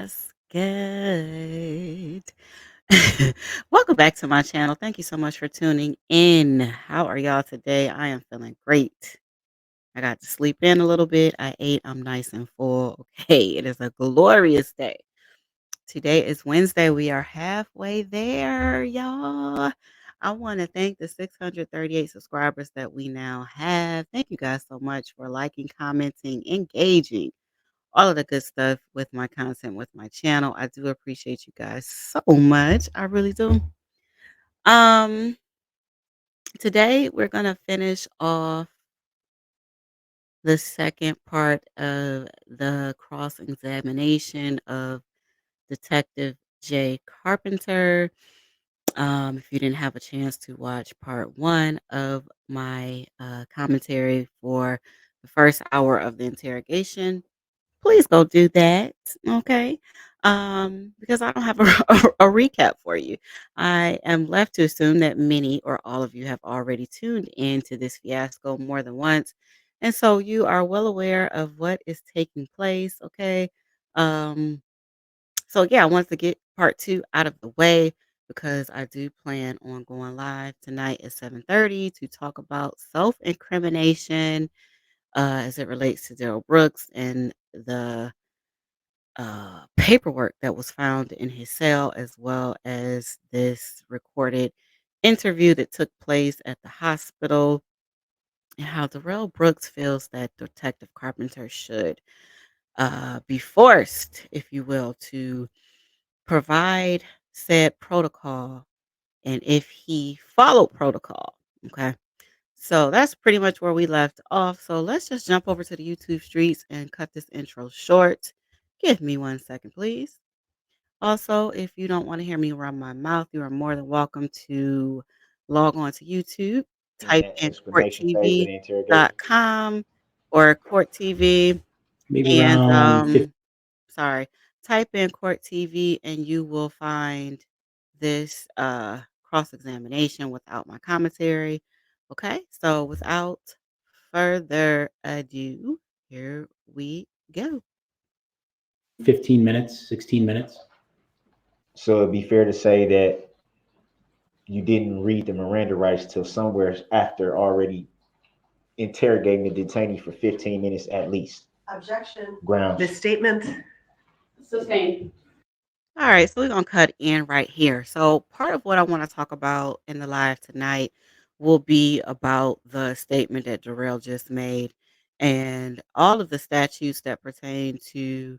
What's good? Welcome back to my channel. Thank you so much for tuning in. How are y'all today? I am feeling great. I got to sleep in a little bit. I ate. I'm nice and full. Okay, it is a glorious day. Today is Wednesday. We are halfway there, y'all. I want to thank the 638 subscribers that we now have. Thank you guys so much for liking, commenting, engaging all of the good stuff with my content, with my channel. I do appreciate you guys so much. I really do. Um, Today we're gonna finish off the second part of the cross examination of Detective J. Carpenter. If you didn't have a chance to watch part one of my commentary for the first hour of the interrogation, please go do that, okay? Because I don't have a, a recap for you. I am left to assume that many or all of you have already tuned into this fiasco more than once. And so you are well aware of what is taking place, okay? Um, so yeah, I wanted to get part two out of the way because I do plan on going live tonight at 7:30 to talk about self-incrimination as it relates to Darrell Brooks and the paperwork that was found in his cell, as well as this recorded interview that took place at the hospital, and how Darrell Brooks feels that Detective Carpenter should be forced, if you will, to provide said protocol, and if he followed protocol. Okay. So that's pretty much where we left off. So let's just jump over to the YouTube streets and cut this intro short. Give me 1 second, please. Also, if you don't want to hear me run my mouth, you are more than welcome to log on to YouTube, And type that in exclamation phase of the interrogation. courttv.com or court TV, Maybe and around 50. sorry, type in court TV and you will find this cross examination without my commentary. Okay, so without further ado, here we go. 15 minutes, 16 minutes. So it'd be fair to say that you didn't read the Miranda rights till somewhere after already interrogating the detainee for 15 minutes at least. Objection. Grounds. This statement. Sustained. All right, so we're gonna cut in right here. So part of what I want to talk about in the live tonight will be about the statement that Darrell just made and all of the statutes that pertain to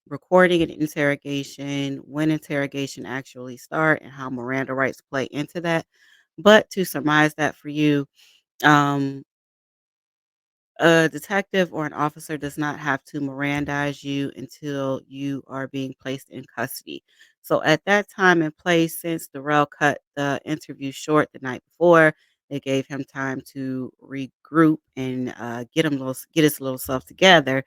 recording an interrogation, when interrogation actually start, and how Miranda rights play into that. But to surmise that for you, um, a detective or an officer does not have to Mirandize you until you are being placed in custody. So at that time and place, since Darrell cut the interview short the night before, they gave him time to regroup and get his little self together.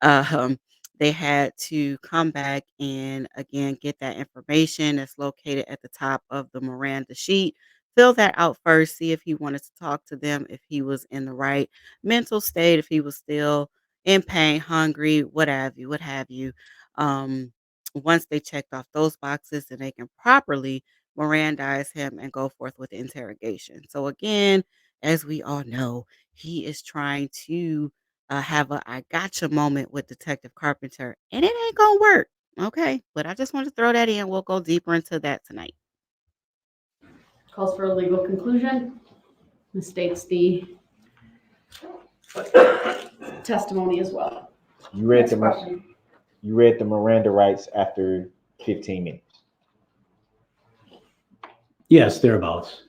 um, they had to come back and again get that information that's located at the top of the Miranda sheet. Fill that out first, see if he wanted to talk to them, if he was in the right mental state, if he was still in pain, hungry, what have you. Um, Once they checked off those boxes, then they can properly Mirandize him and go forth with the interrogation. So again, as we all know, he is trying to have a I gotcha moment with Detective Carpenter, and it ain't gonna work. Okay, but I just wanted to throw that in. We'll go deeper into that tonight. Calls for a legal conclusion. This states the testimony as well. You read Next the question. you read the Miranda rights after 15 minutes. Yes, thereabouts.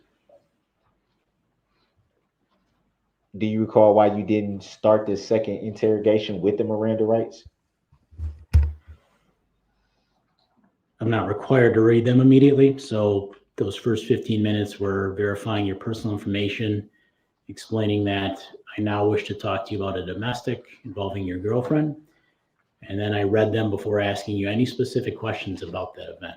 Do you recall why you didn't start the second interrogation with the Miranda rights? I'm not required to read them immediately. So those first 15 minutes were verifying your personal information, explaining that I now wish to talk to you about a domestic involving your girlfriend. And then I read them before asking you any specific questions about that event.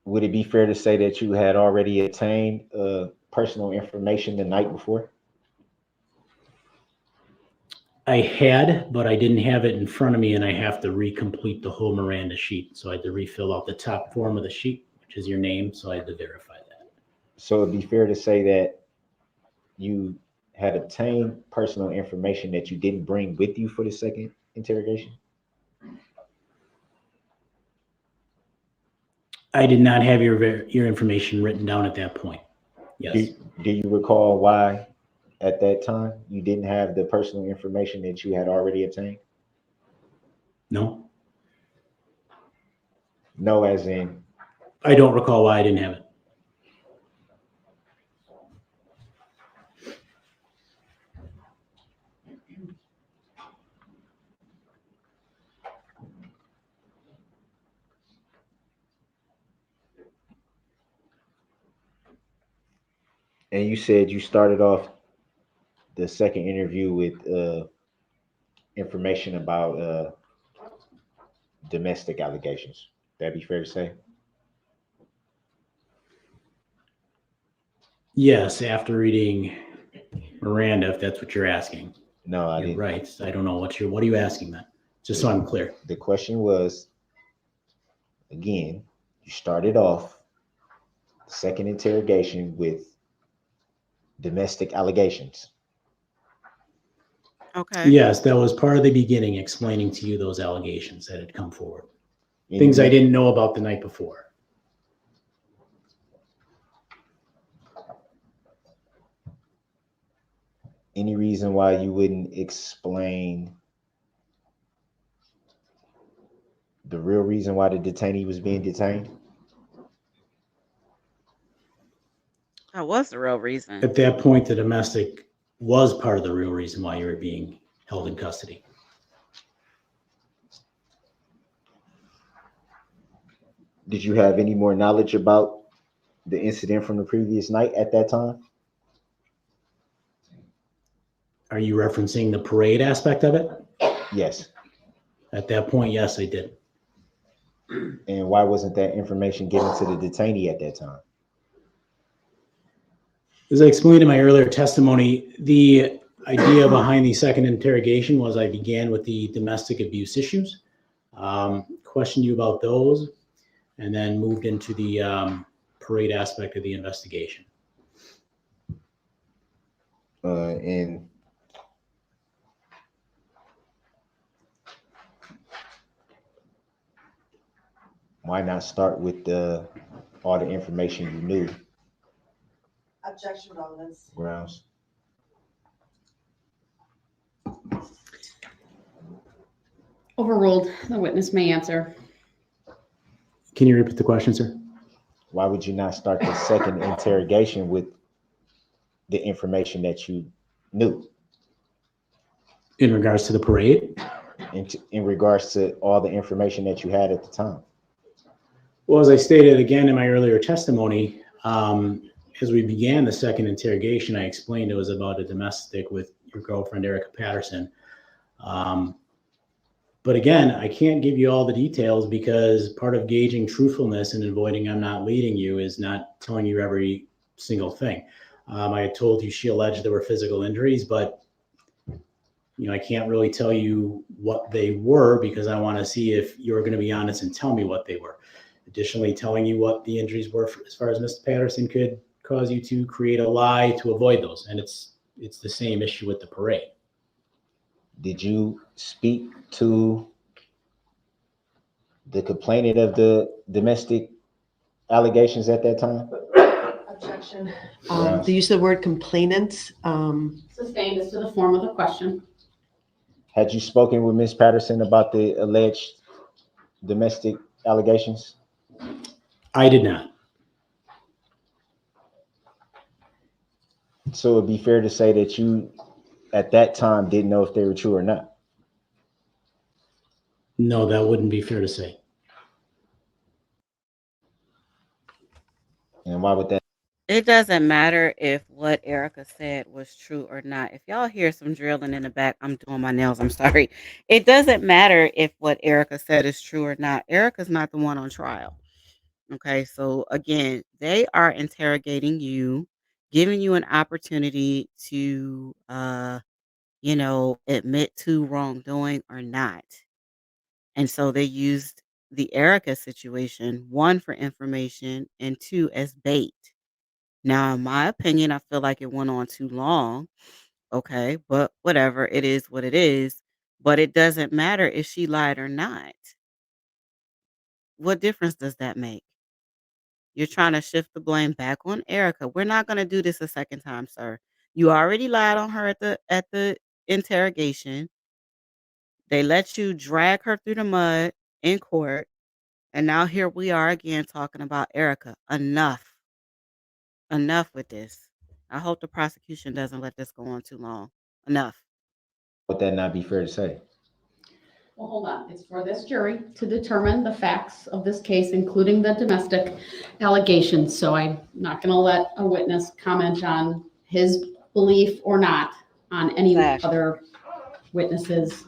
Would it be fair to say that you had already obtained personal information the night before? I had, but I didn't have it in front of me, and I have to recomplete the whole Miranda sheet. So I had to refill out the top form of the sheet, which is your name. So I had to verify that. So it'd be fair to say that you had obtained personal information that you didn't bring with you for the second interrogation. I did not have your information written down at that point. Yes. Do you recall why at that time you didn't have the personal information that you had already obtained? No, No, as in, I don't recall why I didn't have it. and you said you started off the second interview with information about domestic allegations. That'd be fair to say? Yes, after reading Miranda, if that's what you're asking. No, I You're didn't. right. I don't know what are you asking then? Just so I'm clear. The question was, again, you started off the second interrogation with domestic allegations. Okay. Yes, that was part of the beginning, explaining to you those allegations that had come forward. Any Things I rea- didn't know about the night before. Any reason why you wouldn't explain the real reason why the detainee was being detained? That was the real reason. At that point, the domestic was part of the real reason why you were being held in custody. Did you have any more knowledge about the incident from the previous night at that time? Are you referencing the parade aspect of it? Yes. At that point, yes, I did. And why wasn't that information given to the detainee at that time? As I explained in my earlier testimony, the idea behind the second interrogation was I began with the domestic abuse issues, questioned you about those, and then moved into the parade aspect of the investigation. And why not start with all the information you knew? Objection, relevance. Grounds. Overruled. The witness may answer. Can you repeat the question, sir? Why would you not start the second interrogation with the information that you knew In regards to the parade? in regards to all the information that you had at the time? Well, as I stated again in my earlier testimony, as we began the second interrogation, I explained it was about a domestic with your girlfriend, Erica Patterson. But again, I can't give you all the details because part of gauging truthfulness and avoiding I'm not leading you is not telling you every single thing. I had told you she alleged there were physical injuries, but I can't really tell you what they were because I want to see if you're going to be honest and tell me what they were. Additionally, telling you what the injuries were as far as Mr. Patterson could cause you to create a lie to avoid those. And it's the same issue with the parade. Did you speak to the complainant of the domestic allegations at that time? Objection. Grounds. The use of the word complainant. Sustained as to the form of the question. Had you spoken with Ms. Patterson about the alleged domestic allegations? I did not. So it'd be fair to say that you, at that time, didn't know if they were true or not. No, that wouldn't be fair to say. And why would that? It doesn't matter if what Erica said was true or not. If y'all hear some drilling in the back, I'm doing my nails. I'm sorry. It doesn't matter if what Erica said is true or not. Erica's not the one on trial. Okay. So again, they are interrogating you, giving you an opportunity to admit to wrongdoing or not. And so they used the Erica situation, one, for information, and two, as bait. Now, in my opinion, I feel like it went on too long. Okay, but whatever, it is what it is. But it doesn't matter if she lied or not. What difference does that make? You're trying to shift the blame back on Erica. We're not going to do this a second time, sir. You already lied on her at the interrogation. They let you drag her through the mud in court, and now here we are again talking about Erica. Enough. Enough with this. I hope the prosecution doesn't let this go on too long. Enough. Would that not be fair to say? Well, hold on. It's for this jury to determine the facts of this case, including the domestic allegations. So I'm not going to let a witness comment on his belief or not on any Exactly. other witness's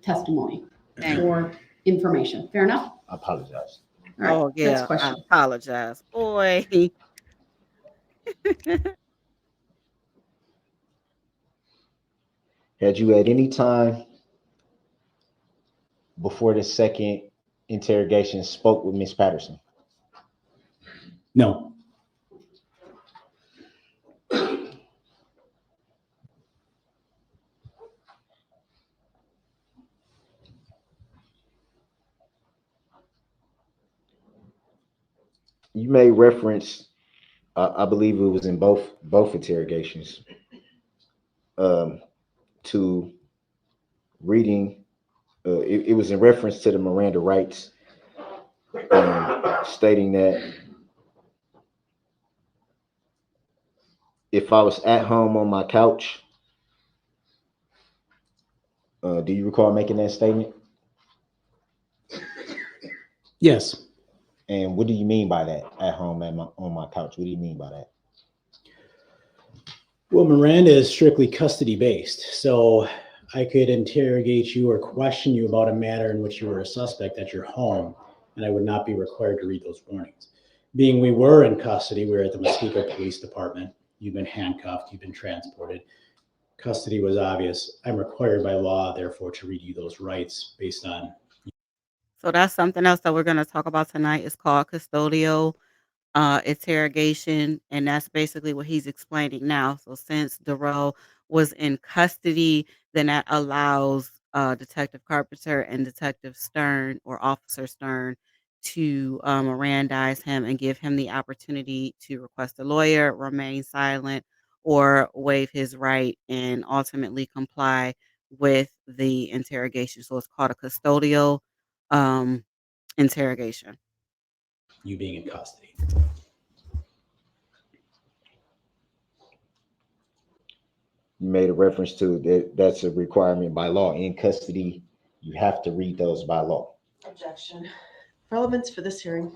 testimony Thank you. or information. Fair enough? I apologize. All right, Oh, next yeah, I question. apologize. Boy. Had you at any time before the second interrogation spoke with Miss Patterson? No, You made reference, I believe it was in both interrogations, um, to reading. It was in reference to the Miranda rights, stating that if I was at home on my couch, do you recall making that statement? yes. And what do you mean by that? At home on my couch. What do you mean by that? Well, Miranda is strictly custody based. So I could interrogate you or question you about a matter in which you were a suspect at your home, and I would not be required to read those warnings. Being we were in custody, we were at the Mosquito Police Department. You've been handcuffed, you've been transported. Custody was obvious. I'm required by law, therefore, to read you those rights based on. So that's something else that we're going to talk about tonight. It's called custodial interrogation, and that's basically what he's explaining now. So since Darrell was in custody, then that allows Detective Carpenter and Detective Stern or Officer Stern to Mirandize him and give him the opportunity to request a lawyer, remain silent, or waive his right and ultimately comply with the interrogation. So it's called a custodial um, interrogation. You being in custody. You made a reference to that. That's a requirement by law. In custody, you have to read those by law. Objection. Relevance for this hearing.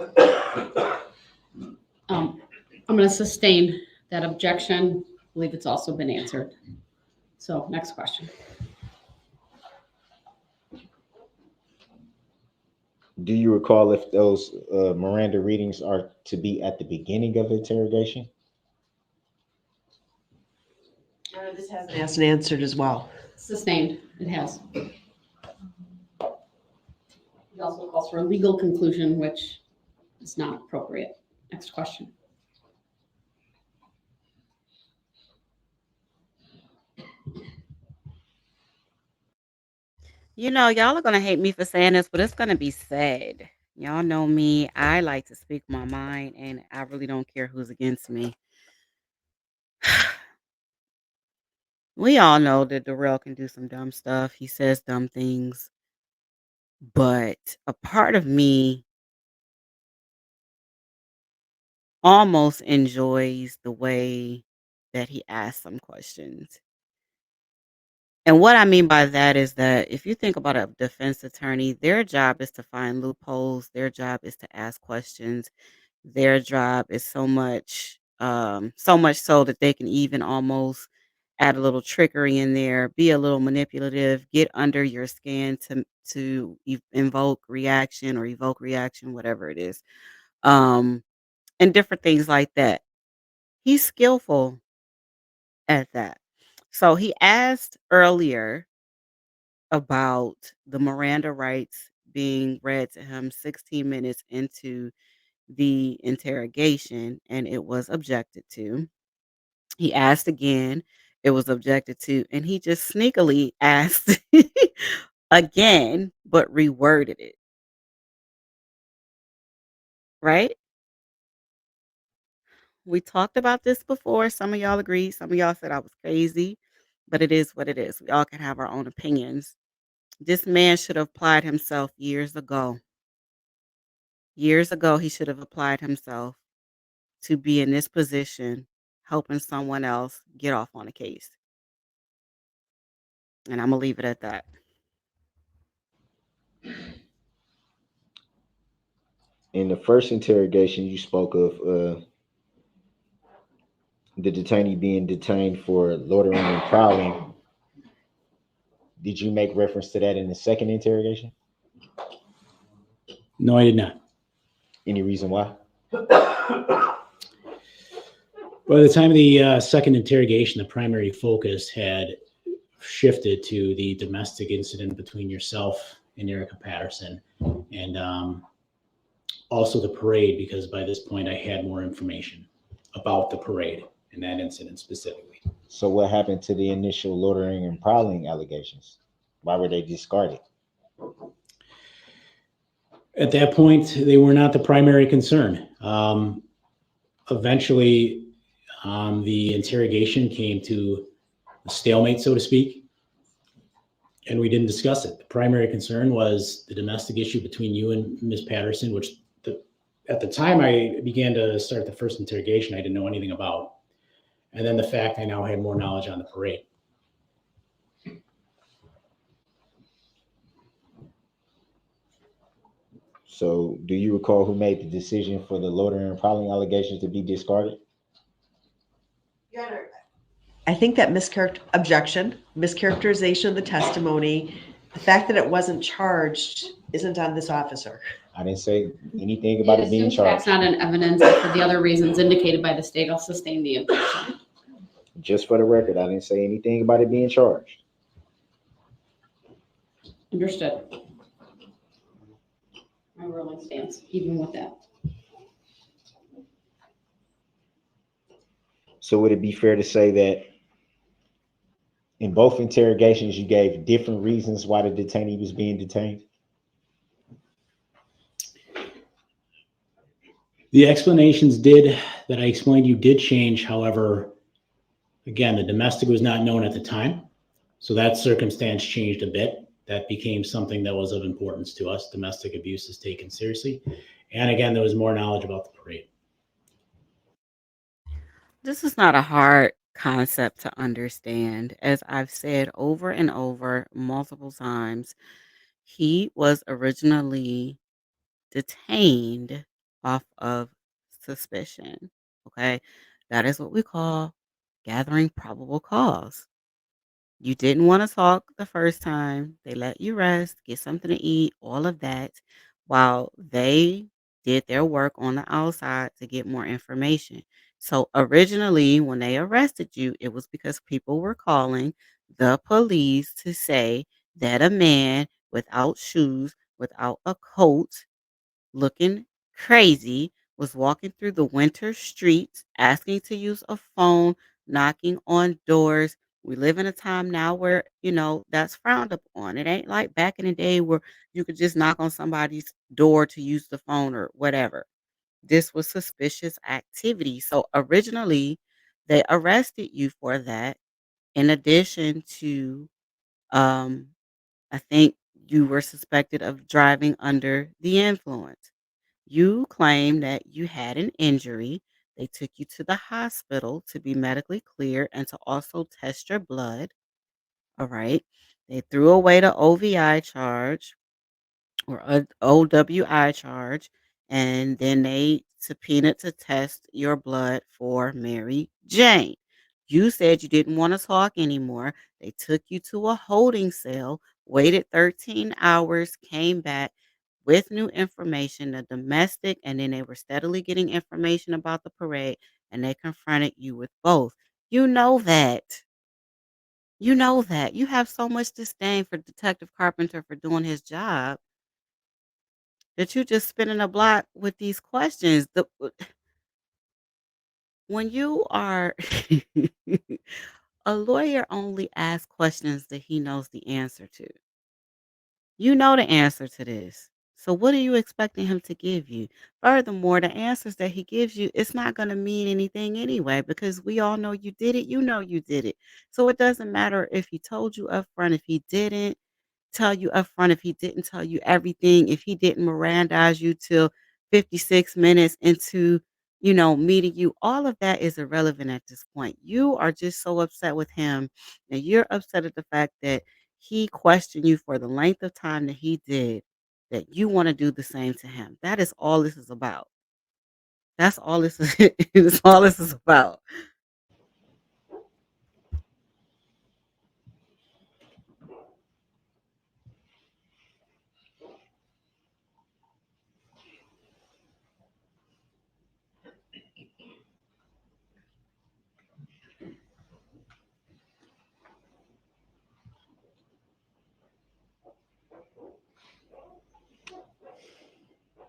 I'm going to sustain that objection. I believe it's also been answered. So next question. Do you recall if those Miranda readings are to be at the beginning of the interrogation? This has been asked and answered as well. Sustained. It has. It also calls for a legal conclusion, which is not appropriate. Next question. Y'all are gonna hate me for saying this, but it's gonna be said. Y'all know me. I like to speak my mind, and I really don't care who's against me. We all know that Darrell can do some dumb stuff. He says dumb things, but a part of me almost enjoys the way that he asks some questions. And what I mean by that is that if you think about a defense attorney, their job is to find loopholes, their job is to ask questions. Their job is so much so that they can even almost add a little trickery in there, be a little manipulative, get under your skin to invoke reaction or evoke reaction, whatever it is, um, and different things like that. He's skillful at that. So he asked earlier about the Miranda rights being read to him 16 minutes into the interrogation, and it was objected to. He asked again, it was objected to, and he just sneakily asked again, but reworded it, right? We talked about this before. Some of y'all agreed, some of y'all said I was crazy, but it is what it is. We all can have our own opinions. This man should have applied himself years ago. Years ago, he should have applied himself to be in this position, helping someone else get off on a case. And I'm going to leave it at that. In the first interrogation, you spoke of the detainee being detained for loitering and prowling. Did you make reference to that in the second interrogation? No, I did not. Any reason why? By the time of the second interrogation, the primary focus had shifted to the domestic incident between yourself and Erica Patterson, and also the parade, because by this point I had more information about the parade and that incident specifically. So what happened to the initial loitering and prowling allegations? Why were they discarded? At that point, they were not the primary concern. Eventually, the interrogation came to a stalemate, so to speak, and we didn't discuss it. The primary concern was the domestic issue between you and Ms. Patterson, which at the time I began to start the first interrogation, I didn't know anything about. And then the fact I now had more knowledge on the parade. So do you recall who made the decision for the loitering and prowling allegations to be discarded? Your Honor, I think that mischaracterization of the testimony, the fact that it wasn't charged isn't on this officer. I didn't say anything about it being Assumes that's charged. not an evidence, and for the other reasons indicated by the state, I'll sustain the objection. Just for the record, I didn't say anything about it being charged. Understood. My ruling stands, even with that. So would it be fair to say that in both interrogations you gave different reasons why the detainee was being detained? The explanations that I explained you did change. However, again, the domestic was not known at the time. So that circumstance changed a bit. That became something that was of importance to us. Domestic abuse is taken seriously. And again, there was more knowledge about the parade. This is not a hard concept to understand. As I've said over and over multiple times, he was originally detained off of suspicion. Okay. That is what we call gathering probable cause. You didn't want to talk the first time. They let you rest, get something to eat, all of that, while they did their work on the outside to get more information. So originally, when they arrested you, it was because people were calling the police to say that a man without shoes, without a coat, looking crazy, was walking through the winter streets, asking to use a phone, knocking on doors. We live in a time now where, that's frowned upon. It ain't like back in the day where you could just knock on somebody's door to use the phone or whatever. This was suspicious activity. So originally, they arrested you for that. In addition to, um, I think you were suspected of driving under the influence. You claim that you had an injury. They took you to the hospital to be medically cleared and to also test your blood. All right. They threw away the OVI charge or a OWI charge, and then they subpoenaed to test your blood for Mary Jane. You said you didn't want to talk anymore. They took you to a holding cell, waited 13 hours, came back with new information, the domestic, and then they were steadily getting information about the parade, and they confronted you with both. You know that. You know that. You have so much disdain for Detective Carpenter for doing his job that you just spinning a block with these questions. When you are a lawyer only asks questions that he knows the answer to. You know the answer to this. So what are you expecting him to give you? Furthermore, the answers that he gives you, it's not going to mean anything anyway because we all know you did it. You know you did it. So it doesn't matter if he told you up front, if he didn't tell you up front, if he didn't tell you everything, if he didn't Mirandize you till 56 minutes into, meeting you, all of that is irrelevant at this point. You are just so upset with him and you're upset at the fact that he questioned you for the length of time that he did, that you want to do the same to him. That is all this is about. That's all this is. That's all this is about.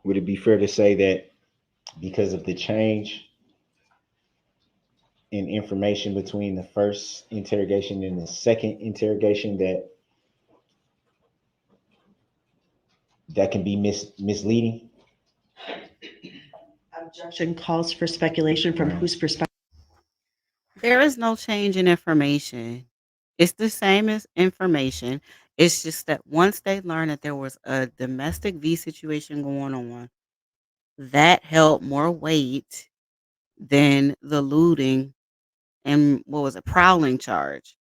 Would it be fair to say that because of the change in information between the first interrogation and the second interrogation that can be misleading? Objection calls for speculation from whose perspective? There is no change in information. It's the same as information. It's just that once they learned that there was a domestic V situation going on, that held more weight than the looting and what was it, prowling charge.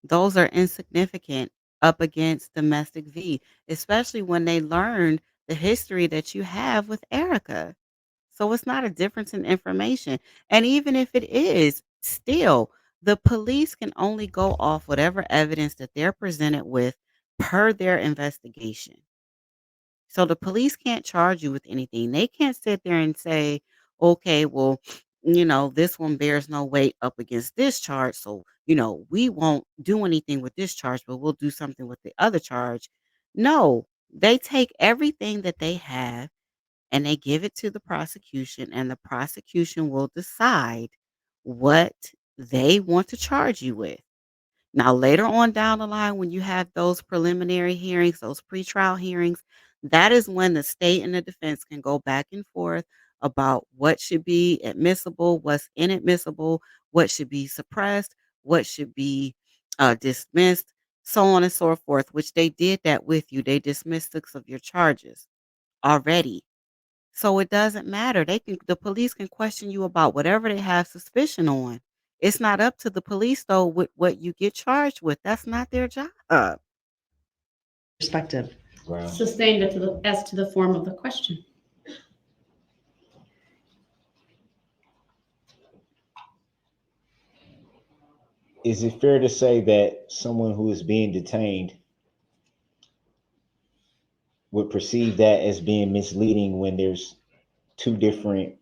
Those are insignificant up against domestic V, especially when they learned the history that you have with Erica. So it's not a difference in information. And even if it is, still, the police can only go off whatever evidence that they're presented with per their investigation. So the police can't charge you with anything. They can't sit there and say, okay, well, this one bears no weight up against this charge. So, we won't do anything with this charge, but we'll do something with the other charge. No, they take everything that they have and they give it to the prosecution, and the prosecution will decide what they want to charge you with. Now, later on down the line, when you have those preliminary hearings, those pretrial hearings, that is when the state and the defense can go back and forth about what should be admissible, what's inadmissible, what should be suppressed, what should be dismissed, so on and so forth, which they did that with you. They dismissed 6 of your charges already. So it doesn't matter. The police can question you about whatever they have suspicion on. It's not up to the police though with what you get charged with. That's not their job. Perspective. Wow. Sustained it as to the form of the question. Is it fair to say that someone who is being detained would perceive that as being misleading when there's two different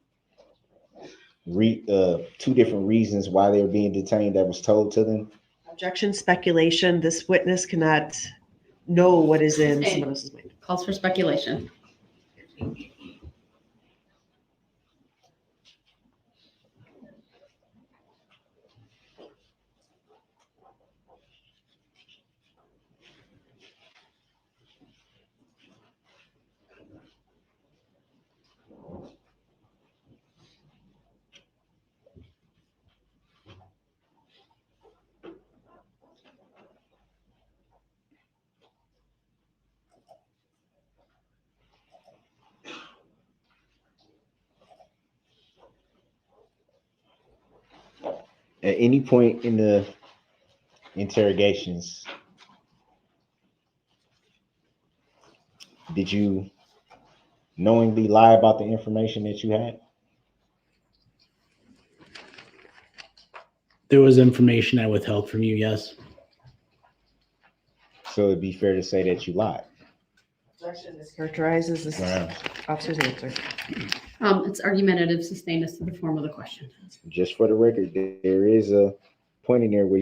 two different reasons why they're being detained that was told to them? Objection, speculation. This witness cannot know what is in Okay. someone else's mind. Calls for speculation. At any point in the interrogations, did you knowingly lie about the information that you had? There was information I withheld from you, yes. So it'd be fair to say that you lied. Objection mischaracterizes this Wow. officer's answer. It's argumentative, sustained as to the form of the question. Just for the record, there is a point in there where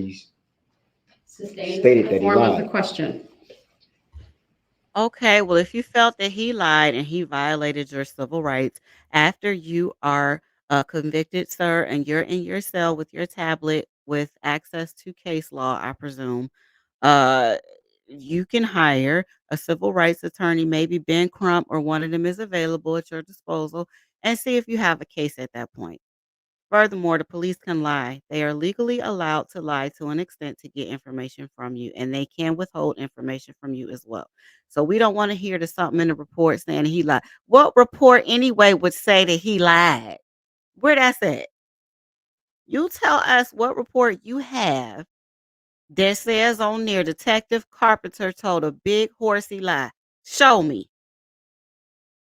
Sustained stated the that he form of the lied. question. Okay, well, if you felt that he lied and he violated your civil rights after you are convicted, sir, and you're in your cell with your tablet with access to case law, I presume, uh, you can hire a civil rights attorney, maybe Ben Crump or one of them is available at your disposal, and see if you have a case at that point. Furthermore, the police can lie. They are legally allowed to lie to an extent to get information from you, and they can withhold information from you as well. So we don't want to hear the something in the report saying he lied. What report anyway would say that he lied? Where that's at? You tell us what report you have that says on there Detective Carpenter told a big horsey lie. Show me.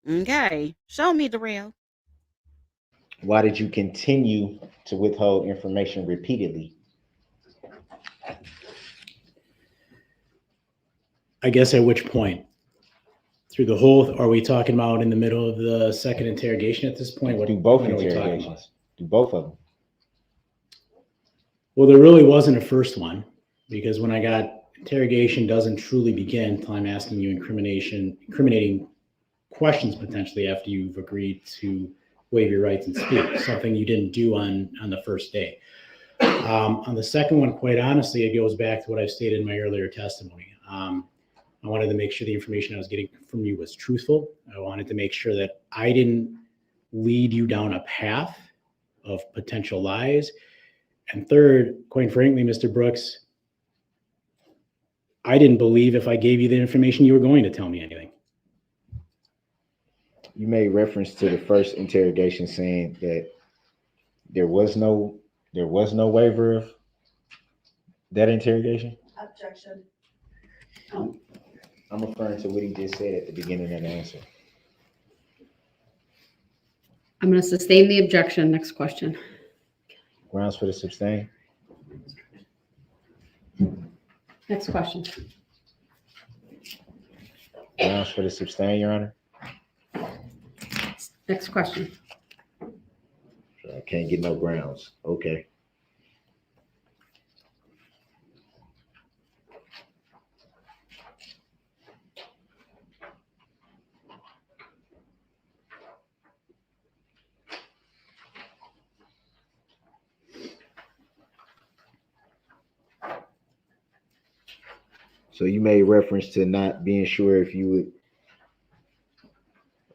Okay. Show me, Darrell. Why did you continue to withhold information repeatedly? I guess at which point? Through the whole, are we talking about in the middle of the second interrogation at this point? What Do both point are we talking about? interrogations. Do both of them. Well, there really wasn't a first one because when I got interrogation doesn't truly begin until I'm asking you incriminating questions potentially after you've agreed to waive your rights and speak, something you didn't do on the first day. On the second one, quite honestly, it goes back to what I've stated in my earlier testimony. I wanted to make sure the information I was getting from you was truthful. I wanted to make sure that I didn't lead you down a path of potential lies. And third, quite frankly, Mr. Brooks, I didn't believe if I gave you the information you were going to tell me anything. You made reference to the first interrogation saying that there was no waiver of that interrogation. Objection. I'm referring to what he just said at the beginning of the answer. I'm going to sustain the objection. Next question. Grounds for the sustain. Next question. Grounds for the sustain, Your Honor. Next question. I can't get no grounds. Okay. So you made reference to not being sure if you would.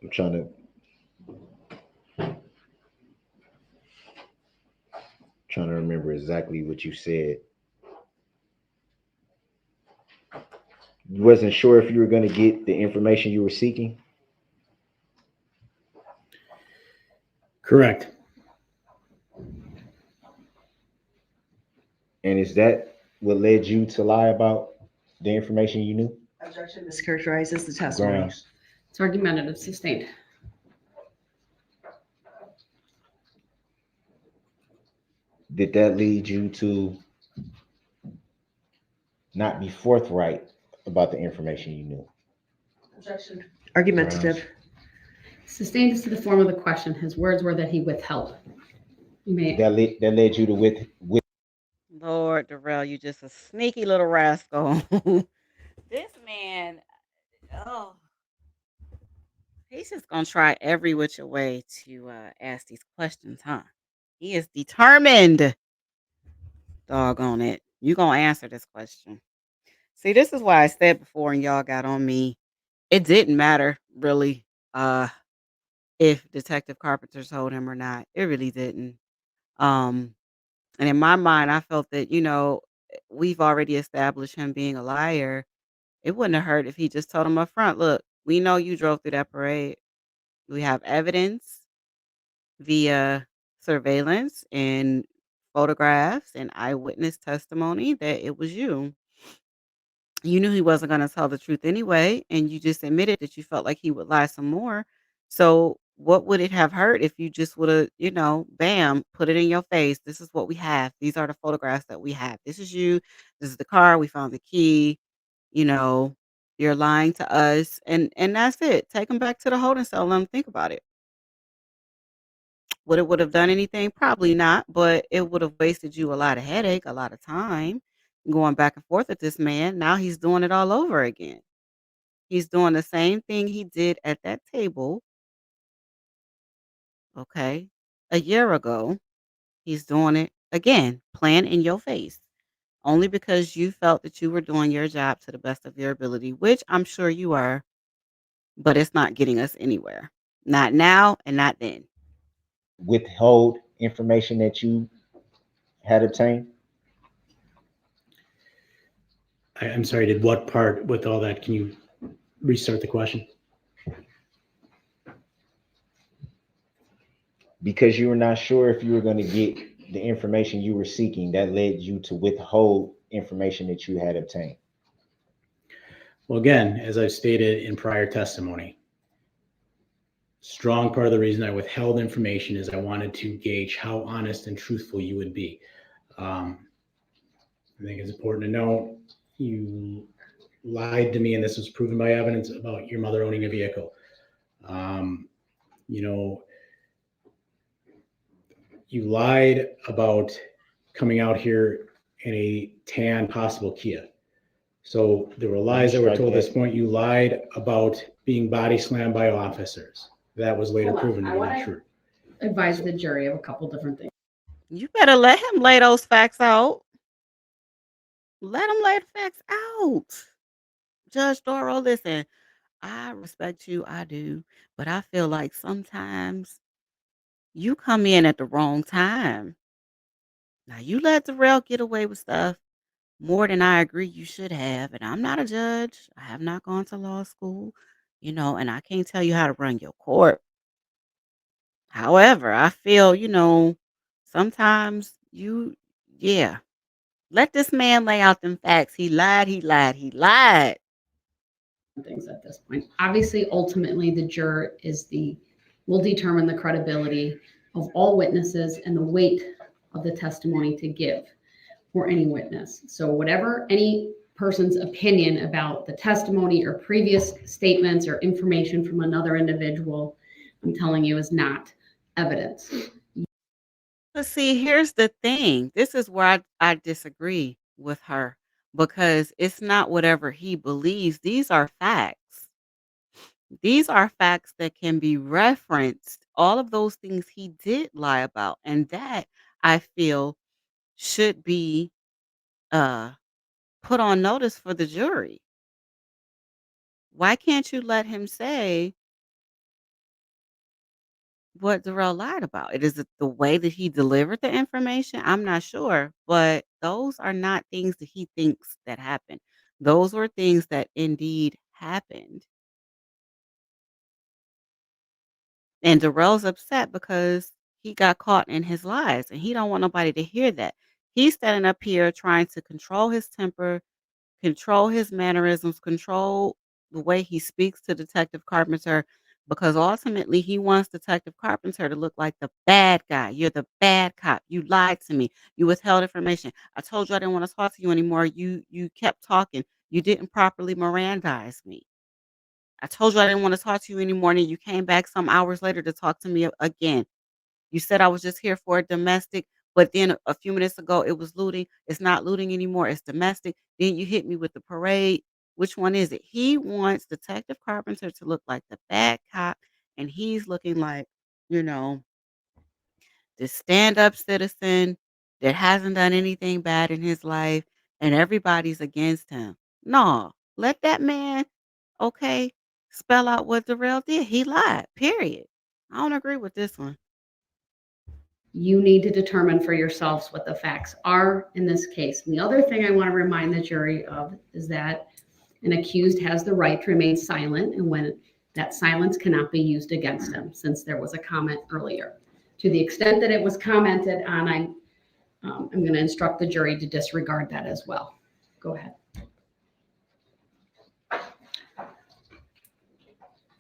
I'm trying to remember exactly what you said. You wasn't sure if you were going to get the information you were seeking. Correct. And is that what led you to lie about the information you knew? Objection mischaracterizes the testimony. Grounds. It's argumentative. Sustained. Did that lead you to not be forthright about the information you knew? Objection. Argumentative. Grounds. Sustained is to the form of the question. His words were that he withheld. You may. That led you to with Lord, Darrell, you just a sneaky little rascal. This man, oh, he's just gonna try every which way to ask these questions, huh? He is determined. Doggone it. You gonna answer this question. See, this is why I said before and y'all got on me. It didn't matter really if Detective Carpenter told him or not. It really didn't. Um and in my mind I felt that, we've already established him being a liar. It wouldn't have hurt if he just told him up front, look, we know you drove through that parade. We have evidence via surveillance and photographs and eyewitness testimony that it was you. You knew he wasn't going to tell the truth anyway, and you just admitted that you felt like he would lie some more. So, what would it have hurt if you just would have, bam, put it in your face? This is what we have. These are the photographs that we have. This is you. This is the car. We found the key. You know, you're lying to us, and that's it. Take him back to the holding cell. Let him think about it. Would have done anything? Probably not, but it would have wasted you a lot of headache, a lot of time. going back and forth with this man. Now he's doing it all over again. He's doing the same thing he did at that table, okay, a year ago. He's doing it again, playing in your face, only because you felt that you were doing your job to the best of your ability, which I'm sure you are, but it's not getting us anywhere. Not now and not then. Withhold information that you had obtained? I'm sorry, did what part with all that? Can you restart the question? Because you were not sure if you were going to get the information you were seeking, that led you to withhold information that you had obtained. Well, again, as I've stated in prior testimony, strong part of the reason I withheld information is I wanted to gauge how honest and truthful you would be. I think it's important to know you lied to me, and this was proven by evidence about your mother owning a vehicle. You know, you lied about coming out here in a tan possible Kia. So there were lies that were told at this point. You lied about being body slammed by officers. That was later Hold on. proven to I be wanna- not true. Advise the jury of a couple different things. You better let him lay those facts out. Let him lay the facts out. Judge Darrell, listen, I respect you, I do, but I feel like sometimes you come in at the wrong time. Now, you let Darrell get away with stuff more than I agree you should have, and I'm not a judge. I have not gone to law school, and I can't tell you how to run your court. However, I feel, sometimes yeah, let this man lay out them facts. He lied, he lied, he lied. Things at this point. Obviously, ultimately, the juror will determine the credibility of all witnesses and the weight of the testimony to give for any witness. So whatever any person's opinion about the testimony or previous statements or information from another individual, I'm telling you, is not evidence. But see, here's the thing. This is where I disagree with her because it's not whatever he believes. These are facts. These are facts that can be referenced. All of those things he did lie about. And that I feel should be uh put on notice for the jury. Why can't you let him say what Darrell lied about? Is it the way that he delivered the information? I'm not sure, but those are not things that he thinks that happened. Those were things that indeed happened. And Darrell's upset because he got caught in his lies and he don't want nobody to hear that. He's standing up here trying to control his temper, control his mannerisms, control the way he speaks to Detective Carpenter because ultimately he wants Detective Carpenter to look like the bad guy. You're the bad cop. You lied to me. You withheld information. I told you I didn't want to talk to you anymore. You kept talking. You didn't properly Mirandize me. I told you I didn't want to talk to you anymore, and you came back some hours later to talk to me again. You said I was just here for a domestic, but then a few minutes ago it was looting. It's not looting anymore. It's domestic. Then you hit me with the parade. Which one is it? He wants Detective Carpenter to look like the bad cop, and he's looking like, you know, this stand-up citizen that hasn't done anything bad in his life, and everybody's against him. No, let that man, okay, spell out what Darrell did. He lied. Period. I don't agree with this one. You need to determine for yourselves what the facts are in this case. And the other thing I want to remind the jury of is that an accused has the right to remain silent, and when that silence cannot be used against him, since there was a comment earlier. To the extent that it was commented on, I'm going to instruct the jury to disregard that as well. Go ahead.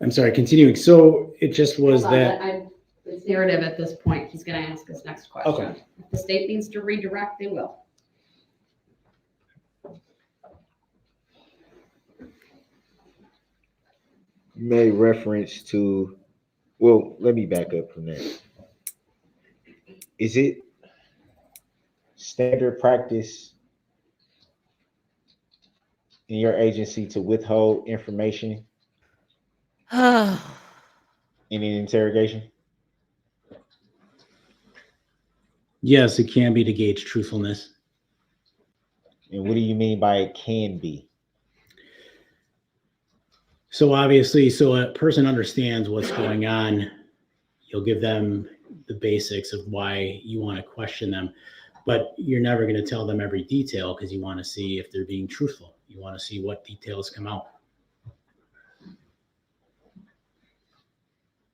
I'm sorry, continuing. So it just was Hold on, that. It's narrative at this point. He's going to ask his next question. Okay. If the state needs to redirect, they will. You made reference to, well, let me back up from that. Is it standard practice in your agency to withhold information Oh, in an interrogation? Yes, it can be to gauge truthfulness. And what do you mean by it can be? So obviously, so a person understands what's going on, you'll give them the basics of why you want to question them, but you're never going to tell them every detail because you want to see if they're being truthful. You want to see what details come out.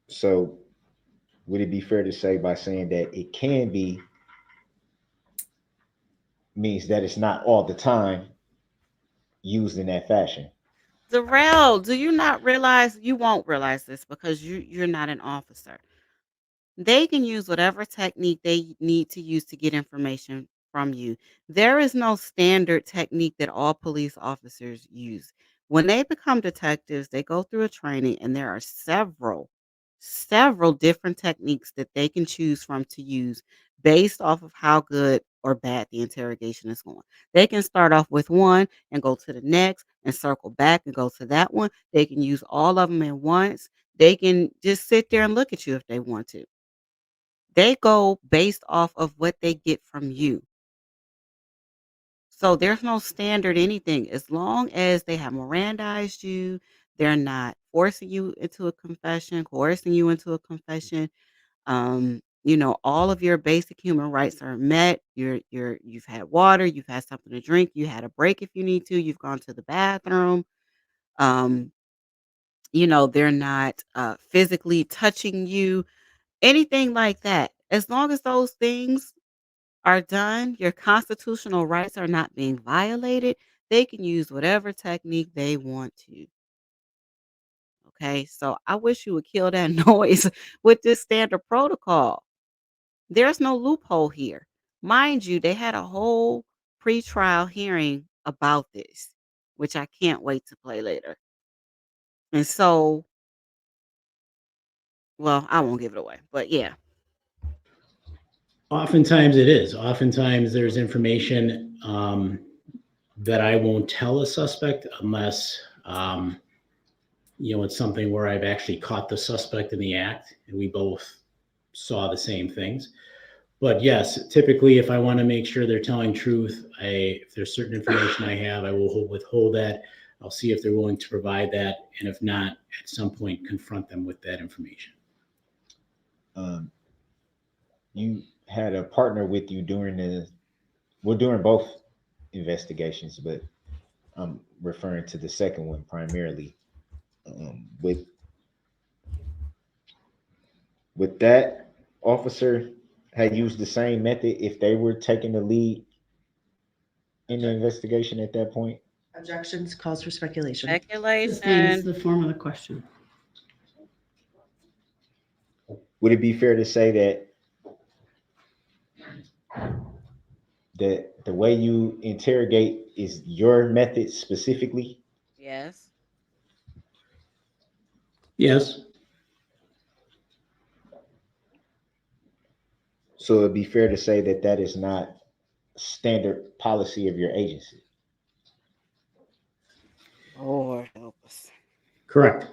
So would it be fair to say by saying that it can be means that it's not all the time used in that fashion? Darrell, do you not realize you won't realize this because you're not an officer. They can use whatever technique they need to use to get information from you. There is no standard technique that all police officers use. When they become detectives, they go through a training, and there are several different techniques that they can choose from to use based off of how good or bad the interrogation is going. They can start off with one and go to the next and circle back and go to that one. They can use all of them at once. They can just sit there and look at you if they want to. They go based off of what they get from you. So there's no standard anything. As long as they have Mirandized you, they're not forcing you into a confession, coercing you into a confession. All of your basic human rights are met. You've had water, you've had something to drink, you had a break if you need to, you've gone to the bathroom. Um, they're not physically touching you, anything like that. As long as those things are done, your constitutional rights are not being violated, they can use whatever technique they want to. Okay, so I wish you would kill that noise with this standard protocol. There's no loophole here. Mind you, they had a whole pretrial hearing about this, which I can't wait to play later. And so, well, I won't give it away, but yeah. Oftentimes it is. Oftentimes there's information that I won't tell a suspect unless, it's something where I've actually caught the suspect in the act and we both saw the same things. But yes, typically, if I want to make sure they're telling truth, if there's certain information I have, I will withhold that. I'll see if they're willing to provide that, and if not, at some point, confront them with that information. You had a partner with you during both investigations, but I'm referring to the second one primarily. With that officer had used the same method if they were taking the lead in the investigation at that point? Objections, calls for speculation. Sustains Speculation. the form of the question. Would it be fair to say that the way you interrogate is your method specifically? Yes. Yes. So it'd be fair to say that that is not standard policy of your agency. Lord help us. Correct.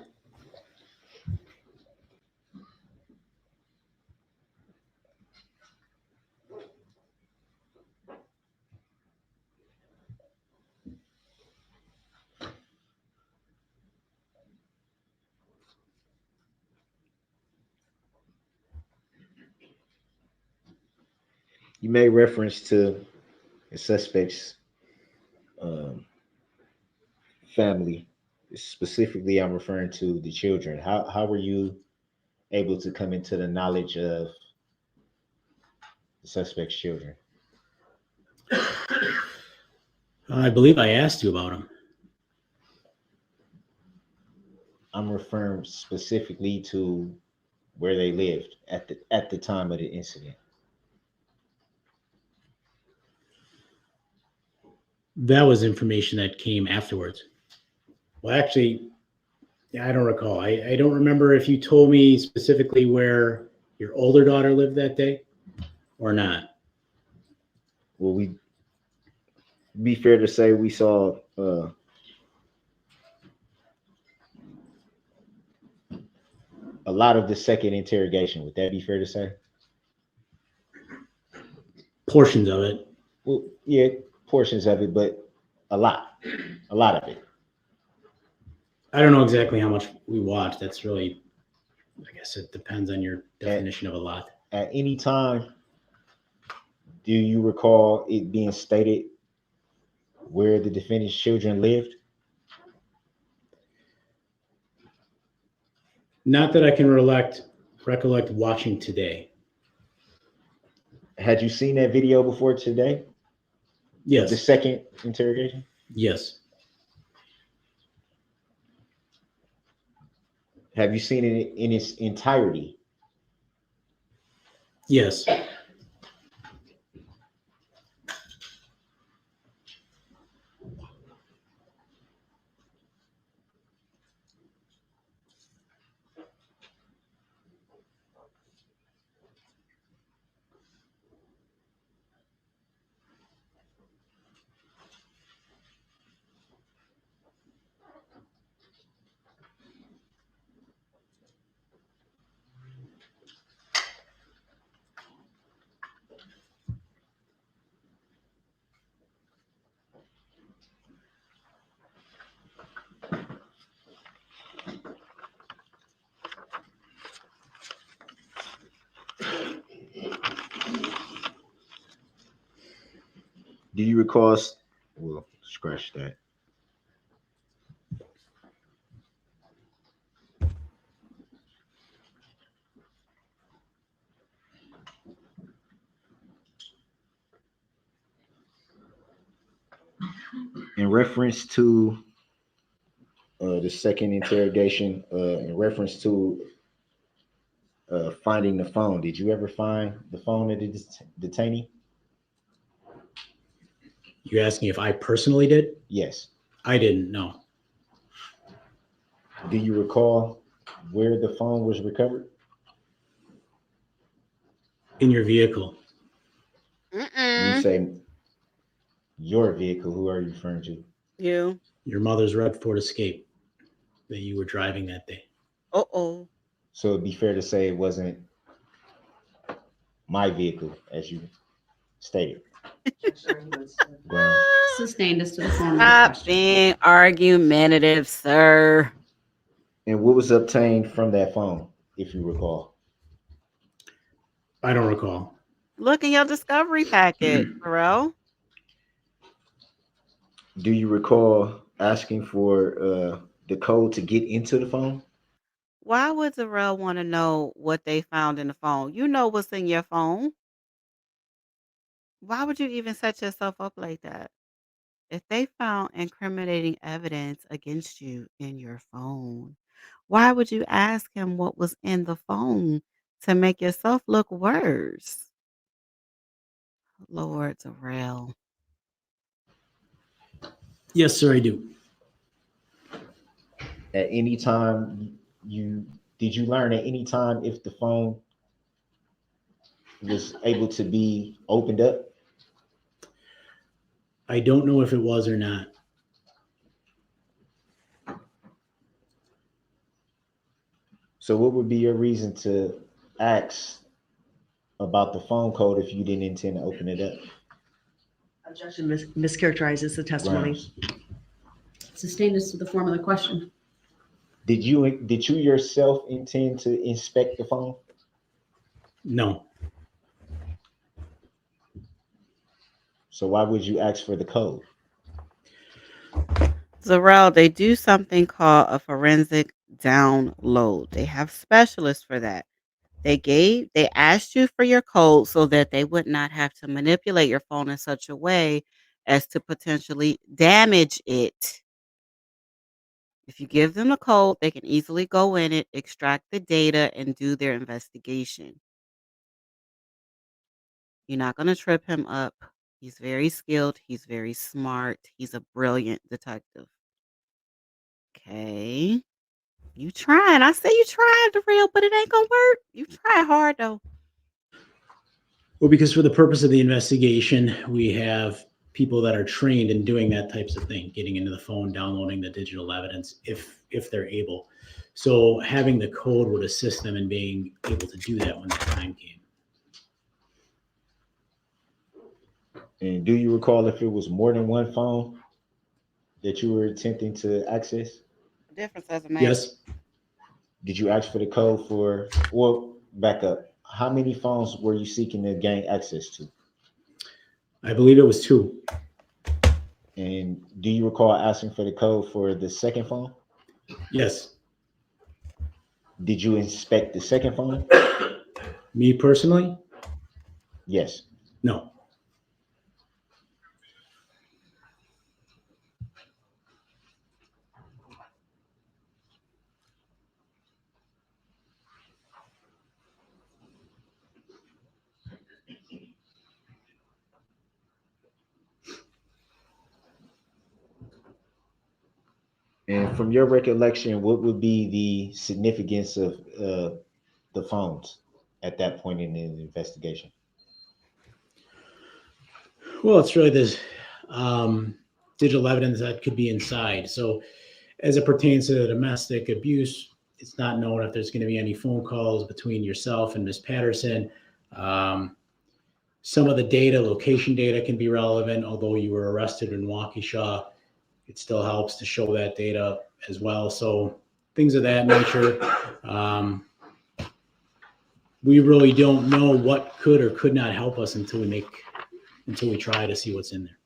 You made reference to the suspect's um, family. Specifically, I'm referring to the children. How were you able to come into the knowledge of the suspect's children? I believe I asked you about them. I'm referring specifically to where they lived at the time of the incident. That was information that came afterwards. Well, actually, yeah, I don't recall. I don't remember if you told me specifically where your older daughter lived that day or not. Well, we be fair to say we saw a lot of the second interrogation. Would that be fair to say? Portions of it. Well, yeah, portions of it, but a lot of it. I don't know exactly how much we watched. That's really, I guess it depends on your definition of a lot. At any time, do you recall it being stated where the defendant's children lived? Not that I can recollect watching today. Had you seen that video before today? Yes. The second interrogation? Yes. Have you seen it in its entirety? Yes. Do you recall? Well, scratch that. In reference to the second interrogation, in reference to finding the phone, did you ever find the phone of the detainee? You're asking if I personally did? Yes. I didn't know. Do you recall where the phone was recovered? In your vehicle. When you say your vehicle, who are you referring to? You. Your mother's red Ford Escape that you were driving that day. Uh-oh. So it'd be fair to say it wasn't my vehicle, as you stated. Grounds. Sustained as to the form of the Stop question. being argumentative, sir. And what was obtained from that phone, if you recall? I don't recall. Look in your discovery packet, Darrell. Do you recall asking for the code to get into the phone? Why would Darrell want to know what they found in the phone? You know what's in your phone. Why would you even set yourself up like that? If they found incriminating evidence against you in your phone, why would you ask him what was in the phone to make yourself look worse? Lord Darrell. Yes, sir, I do. At any time, did you learn at any time if the phone was able to be opened up? I don't know if it was or not. So what would be your reason to ask about the phone code if you didn't intend to open it up? Objection mischaracterizes the testimony. Grounds. Sustained as to the form of the question. Did you yourself intend to inspect the phone? No. So why would you ask for the code? Darrell, they do something called a forensic download. They have specialists for that. They asked you for your code so that they would not have to manipulate your phone in such a way as to potentially damage it. If you give them the code, they can easily go in it, extract the data, and do their investigation. You're not going to trip him up. He's very skilled. He's very smart. He's a brilliant detective. Okay. You trying. I say you trying, Darrell, but it ain't going to work. You try hard, though. Well, because for the purpose of the investigation, we have people that are trained in doing that types of thing, getting into the phone, downloading the digital evidence if they're able. So having the code would assist them in being able to do that when the time came. And do you recall if it was more than one phone that you were attempting to access? The difference doesn't matter. Yes, Did you ask for the code for, well, back up. How many phones were you seeking to gain access to? I believe it was 2. And do you recall asking for the code for the second phone? Yes, Did you inspect the second phone? me personally, Yes. no. And from your recollection, what would be the significance of the phones at that point in the investigation? Well, it's really this digital evidence that could be inside. So, as it pertains to domestic abuse, it's not known if there's going to be any phone calls between yourself and Ms. Patterson. Um, some of the data, location data, can be relevant. Although you were arrested in Waukesha, it still helps to show that data as well. So, things of that nature. We really don't know what could or could not help us until we try to see what's in there.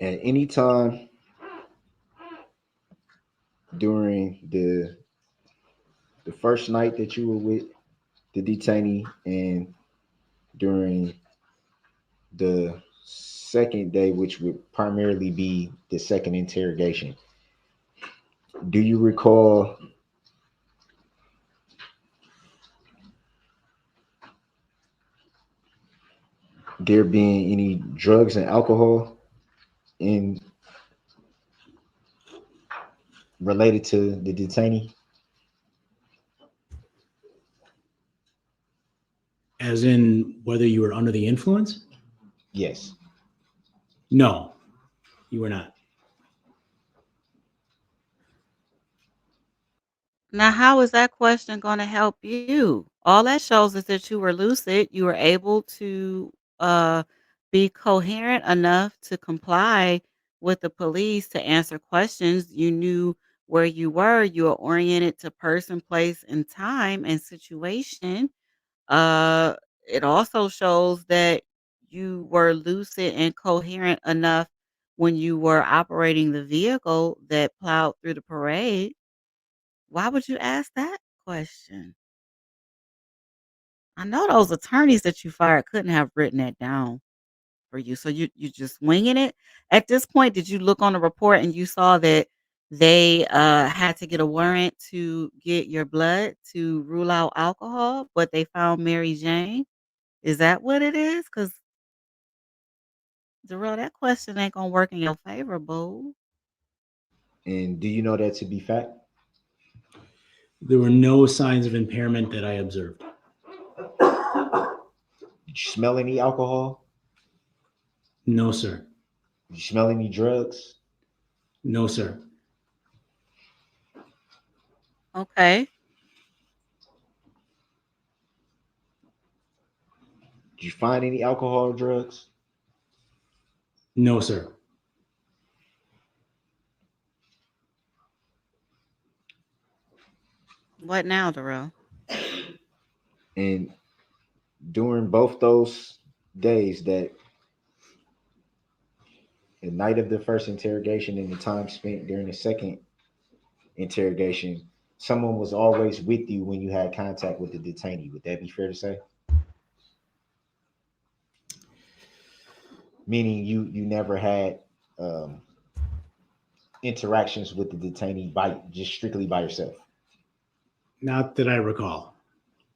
At any time during the first night that you were with the detainee and during the second day, which would primarily be the second interrogation, do you recall there being any drugs and alcohol in related to the detainee? As in whether you were under the influence? Yes. No, you were not. Now, how is that question going to help you? All that shows is that you were lucid. You were able to uh, be coherent enough to comply with the police to answer questions. You knew where you were. You were oriented to person, place, and time and situation. Uh, it also shows that you were lucid and coherent enough when you were operating the vehicle that plowed through the parade. Why would you ask that question? I know those attorneys that you fired couldn't have written that down for you. So you just winging it. At this point, did you look on the report and you saw that they had to get a warrant to get your blood to rule out alcohol, but they found Mary Jane? Is that what it is? Because Darrell, that question ain't gonna work in your favor, boo. And do you know that to be fact? There were no signs of impairment that I observed. Did you smell any alcohol? No, sir. Did you smell any drugs? No, sir. Okay. Did you find any alcohol or drugs? No, sir. What now, Darrell? And during both those days, that the night of the first interrogation and the time spent during the second interrogation, someone was always with you when you had contact with the detainee. Would that be fair to say? Meaning you never had um, interactions with the detainee by just strictly by yourself. Not that I recall.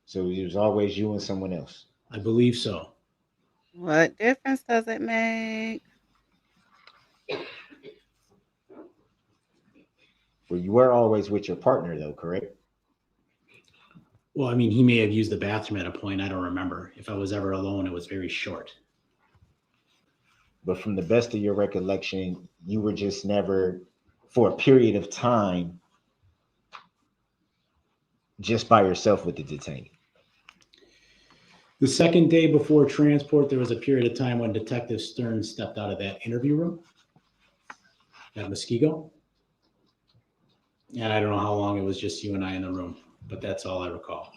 So it was always you and someone else. I believe so. What difference does it make? Well, you were always with your partner though, correct? Well, I mean, he may have used the bathroom at a point. I don't remember. If I was ever alone, it was very short. But from the best of your recollection, you were just never, for a period of time, just by yourself with the detainee. The second day before transport, there was a period of time when Detective Stern stepped out of that interview room at Muskego. And I don't know how long it was just you and I in the room, but that's all I recall.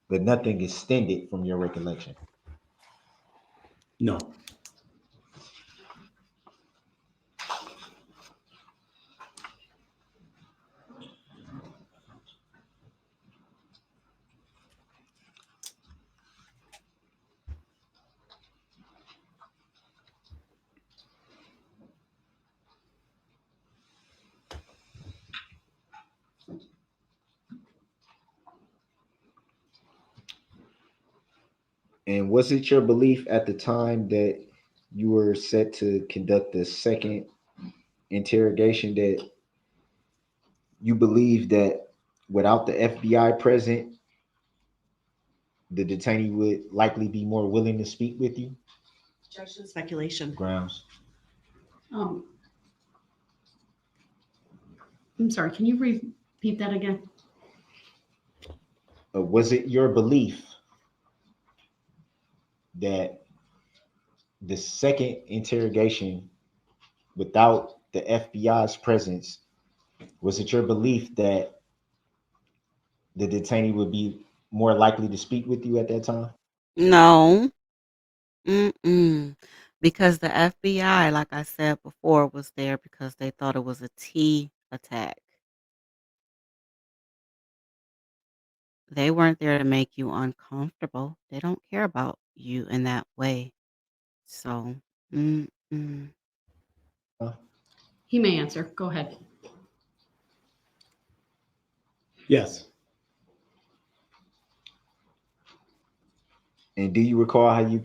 But nothing extended from your recollection. No. And was it your belief at the time that you were set to conduct the second interrogation that you believed that without the FBI present, the detainee would likely be more willing to speak with you? Judgment speculation. Grounds. Um, I'm sorry, can you repeat that again? Was it your belief that the second interrogation without the FBI's presence, was it your belief that the detainee would be more likely to speak with you at that time? No. Mm-mm. Because the FBI, like I said before, was there because they thought it was a T attack. They weren't there to make you uncomfortable. They don't care about you in that way. So, mm-mm. Huh? He may answer. Go ahead. Yes. And do you recall how you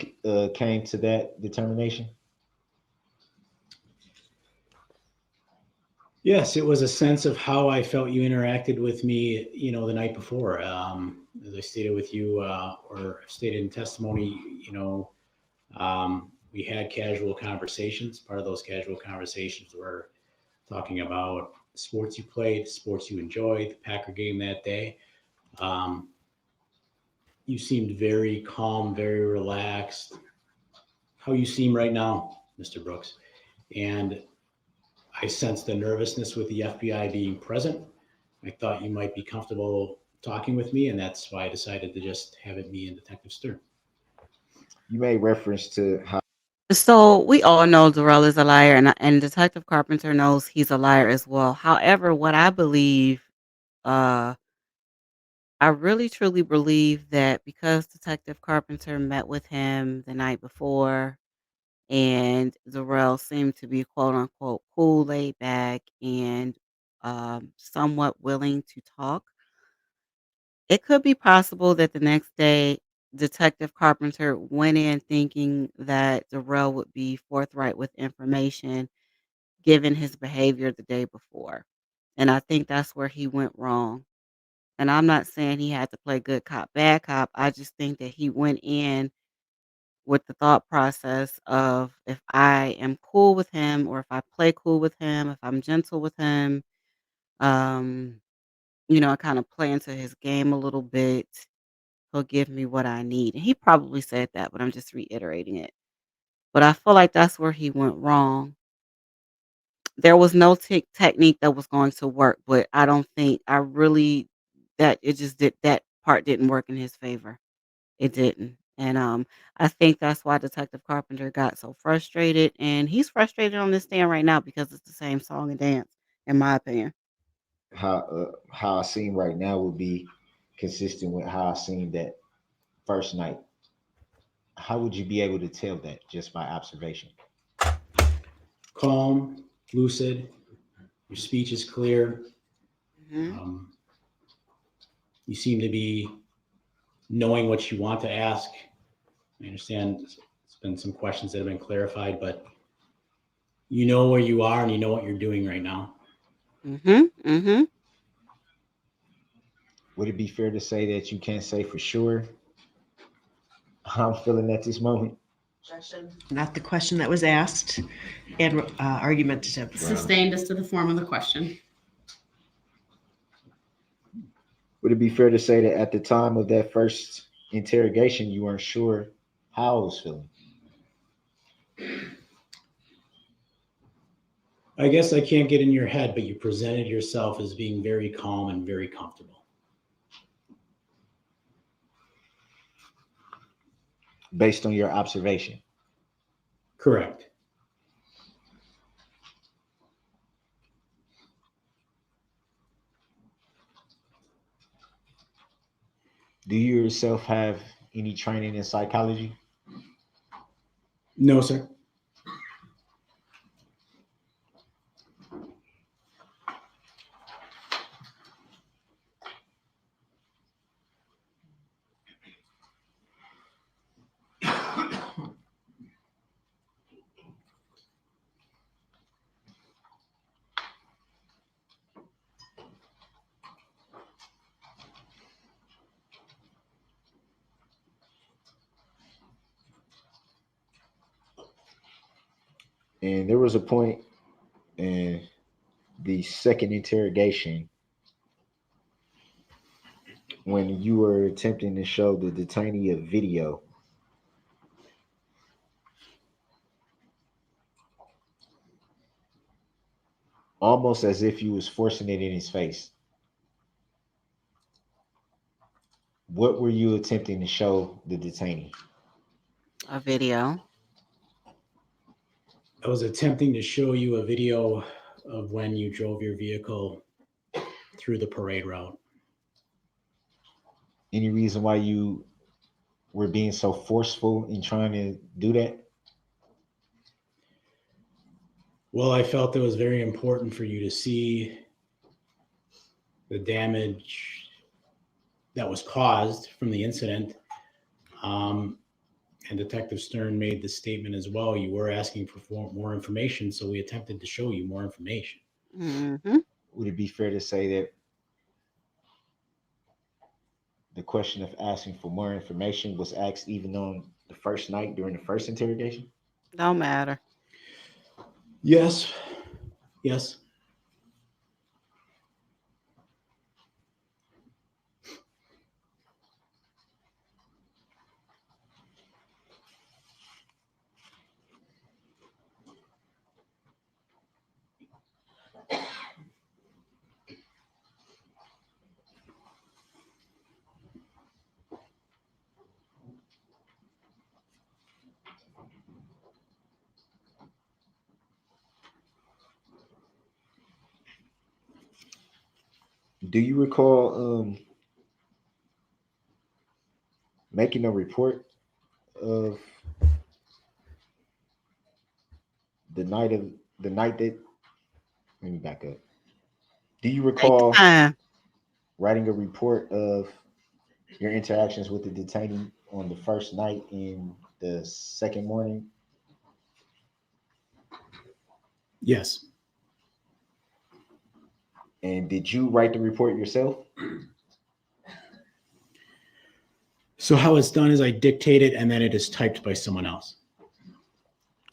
came to that determination? Yes, it was a sense of how I felt you interacted with me, the night before. As I stated with you, or stated in testimony, we had casual conversations. Part of those casual conversations were talking about sports you played, sports you enjoyed, the Packer game that day. Um, you seemed very calm, very relaxed, how you seem right now, Mr. Brooks. And I sensed the nervousness with the FBI being present. I thought you might be comfortable talking with me, and that's why I decided to just have it me and Detective Stern. You made reference to how So we all know Darrell is a liar, and Detective Carpenter knows he's a liar as well. However, what I believe, uh, I really truly believe that because Detective Carpenter met with him the night before, and Darrell seemed to be quote unquote cool, laid back, and somewhat willing to talk. It could be possible that the next day, Detective Carpenter went in thinking that Darrell would be forthright with information given his behavior the day before. And I think that's where he went wrong. And I'm not saying he had to play good cop, bad cop. I just think that he went in with the thought process of if I am cool with him or if I play cool with him, if I'm gentle with him, um, I kind of play into his game a little bit. He'll give me what I need. And he probably said that, but I'm just reiterating it. But I feel like that's where he went wrong. There was no technique that was going to work, but I don't think I really that it just did that part didn't work in his favor. It didn't. And I think that's why Detective Carpenter got so frustrated, and he's frustrated on this stand right now because it's the same song and dance, in my opinion. How I seem right now would be consistent with how I seen that first night. How would you be able to tell that just by observation? Calm, lucid, your speech is clear. Hmm. You seem to be knowing what you want to ask. I understand it's been some questions that have been clarified, but you know where you are and you know what you're doing right now. Hmm. Hmm. Would it be fair to say that you can't say for sure how I'm feeling at this moment? Not the question that was asked and argumentative. Sustained as to the form of the question. Would it be fair to say that at the time of that first interrogation, you weren't sure how I was feeling? I guess I can't get in your head, but you presented yourself as being very calm and very comfortable. Based on your observation? Correct. Do you yourself have any training in psychology? No, sir. And there was a point in the second interrogation when you were attempting to show the detainee a video. Almost as if you was forcing it in his face. What were you attempting to show the detainee? A video. I was attempting to show you a video of when you drove your vehicle through the parade route. Any reason why you were being so forceful in trying to do that? Well, I felt it was very important for you to see the damage that was caused from the incident. And Detective Stern made the statement as well. You were asking for more information, so we attempted to show you more information. Hmm. Would it be fair to say that the question of asking for more information was asked even on the first night during the first interrogation? Don't matter. Yes. Yes. Do you recall making a report of the night that, let me back up. Do you Take your recall time. writing a report of your interactions with the detainee on the first night and the second morning? Yes. And did you write the report yourself? So how it's done is I dictate it and then it is typed by someone else.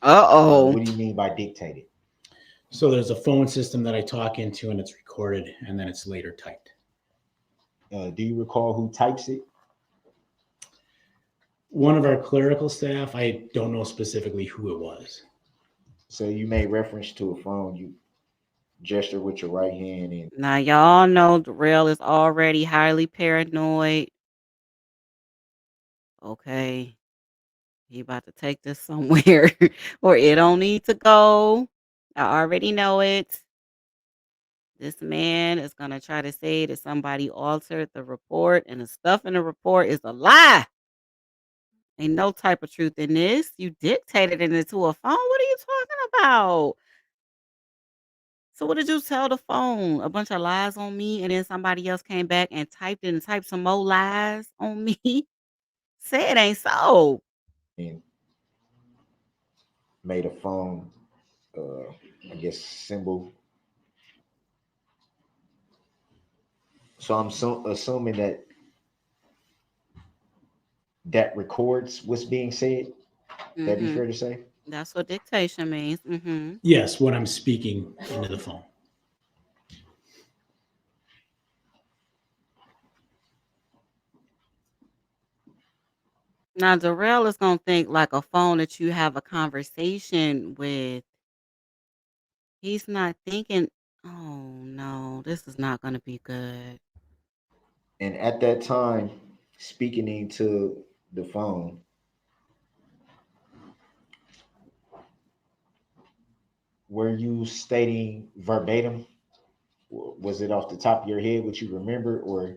Uh-oh. What do you mean by dictated? So there's a phone system that I talk into and it's recorded and then it's later typed. Do you recall who types it? One of our clerical staff, I don't know specifically who it was. So you made reference to a phone. gesture with your right hand, and Now y'all know Darrell is already highly paranoid. Okay, he about to take this somewhere where it don't need to go. I already know it. This man is gonna try to say that somebody altered the report, and the stuff in the report is a lie. Ain't no type of truth in this. You dictated it into a phone. What are you talking about? So what did you tell the phone? A bunch of lies on me, and then somebody else came back and typed it and typed some more lies on me? Say it ain't so. and made a phone, I guess, symbol. So I'm assuming that that records what's being said. That'd be Hmm. fair to say. That's what dictation means. Hmm. Yes, when I'm speaking into the phone. Now Darrell is gonna think like a phone that you have a conversation with. He's not thinking, oh no, this is not gonna be good. And at that time, speaking into the phone, were you stating verbatim? Was it off the top of your head what you remember, or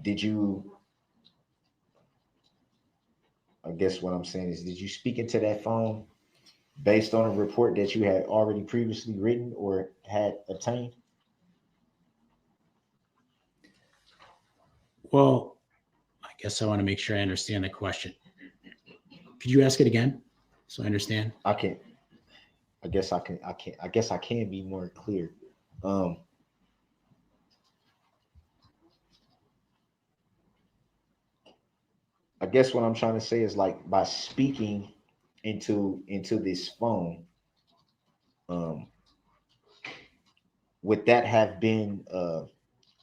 did you? I guess what I'm saying is, did you speak into that phone based on a report that you had already previously written or had obtained? Well, I guess I want to make sure I understand the question. Could you ask it again so I understand? I can. I guess I can. I can. I guess I can be more clear. Um, I guess what I'm trying to say is, like, by speaking into this phone, um, would that have been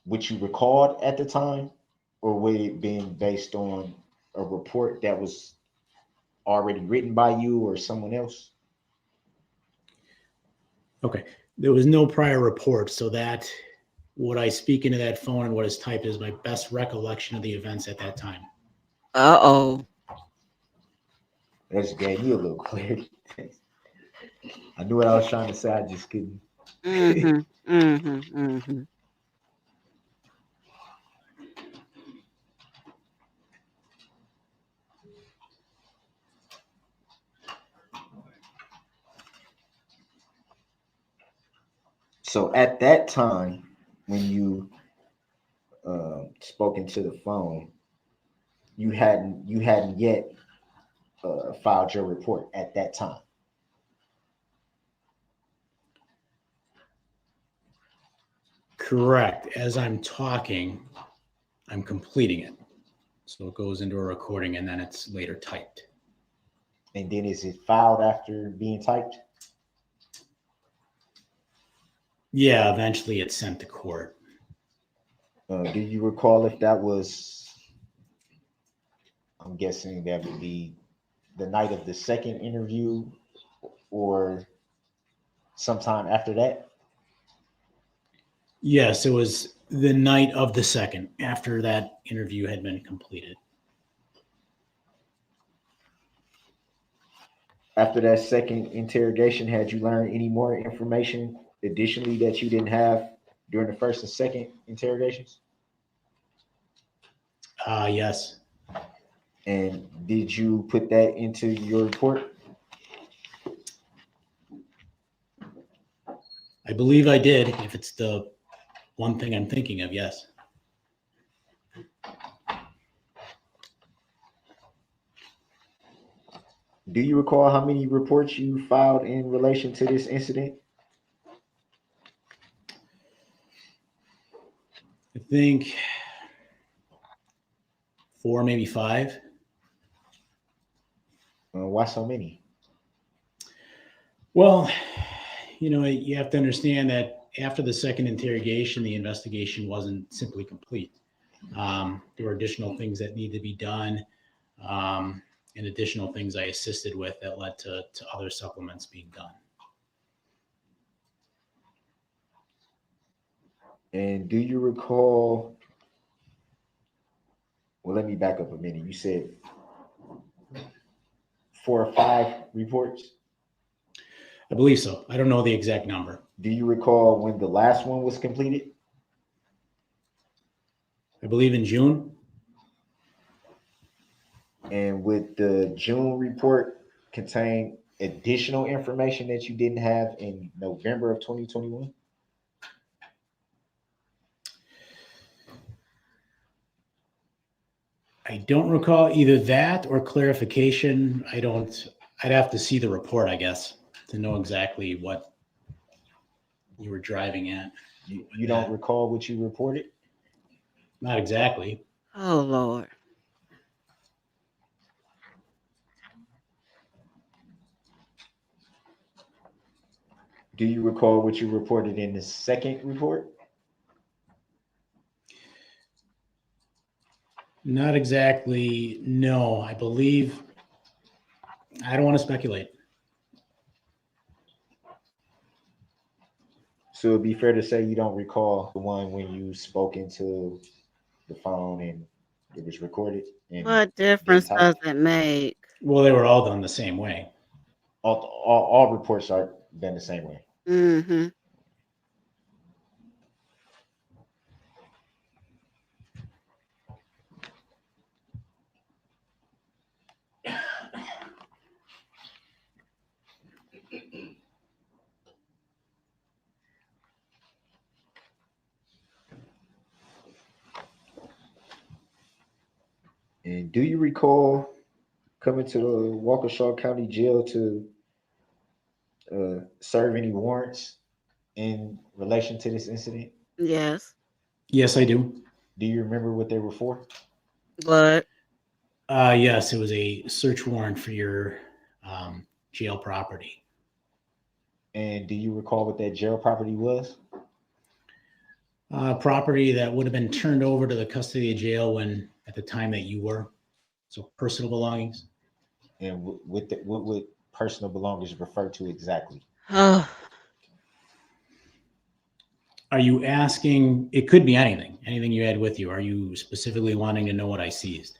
what you recalled at the time, or would it been based on a report that was already written by you or someone else? Okay. There was no prior report, so that what I speak into that phone and what is typed is my best recollection of the events at that time. Uh-oh. That just gave me a little clarity. I knew what I was trying to say. I just couldn't. Mm-hmm. Mm-hmm. Mm-hmm. So at that time, when you spoke into the phone, you hadn't yet filed your report at that time. Correct. As I'm talking, I'm completing it. So it goes into a recording and then it's later typed. And then is it filed after being typed? Yeah, eventually it's sent to court. Do you recall if that was? I'm guessing that would be the night of the second interview, or sometime after that. Yes, it was the night of the second after that interview had been completed. After that second interrogation, had you learned any more information additionally that you didn't have during the first and second interrogations? Yes. And did you put that into your report? I believe I did. If it's the one thing I'm thinking of, yes. Do you recall how many reports you filed in relation to this incident? I think 4, maybe 5. Why so many? Well, you have to understand that after the second interrogation, the investigation wasn't simply complete. There were additional things that need to be done, and additional things I assisted with that led to other supplements being done. And do you recall? Well, let me back up a minute. You said 4 or 5 reports. I believe so. I don't know the exact number. Do you recall when the last one was completed? I believe in June. And would the June report contain additional information that you didn't have in November of 2021? I don't recall either that or clarification. I'd have to see the report, I guess, to know exactly what you were driving at. You don't recall what you reported? Not exactly. Oh, Lord. Do you recall what you reported in the second report? Not exactly. No, I believe. I don't want to speculate. So it'd be fair to say you don't recall the one when you spoke into the phone and it was recorded and What then difference does typed? it make? Well, they were all done the same way. All reports are done the same way. Mm-hmm. And do you recall coming to the Waukesha County Jail to serve any warrants in relation to this incident? Yes. Yes, I do. Do you remember what they were for? Blood. Yes, it was a search warrant for your jail property. And do you recall what that jail property was? Property that would have been turned over to the custody of jail when at the time that you were. So personal belongings. And what would personal belongings refer to exactly? Oh, Are you asking? It could be anything you had with you. Are you specifically wanting to know what I seized?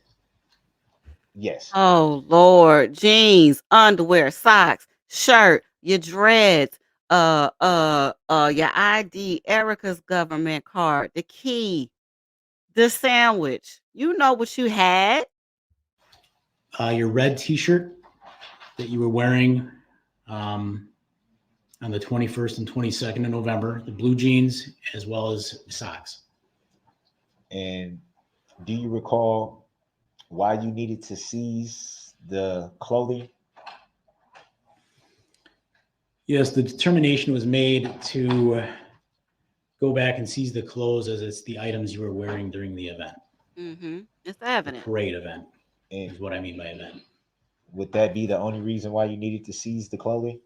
Yes. oh, Lord. Jeans, underwear, socks, shirt, your dreads, your ID, Erica's government card, the key, the sandwich. You know what you had. Your red T-shirt that you were wearing on the 21st and 22nd of November, the blue jeans, as well as socks. And do you recall why you needed to seize the clothing? Yes, the determination was made to go back and seize the clothes as it's the items you were wearing during the event. Mm-hmm. It's The evident. parade event And is what I mean by event. would that be the only reason why you needed to seize the clothing?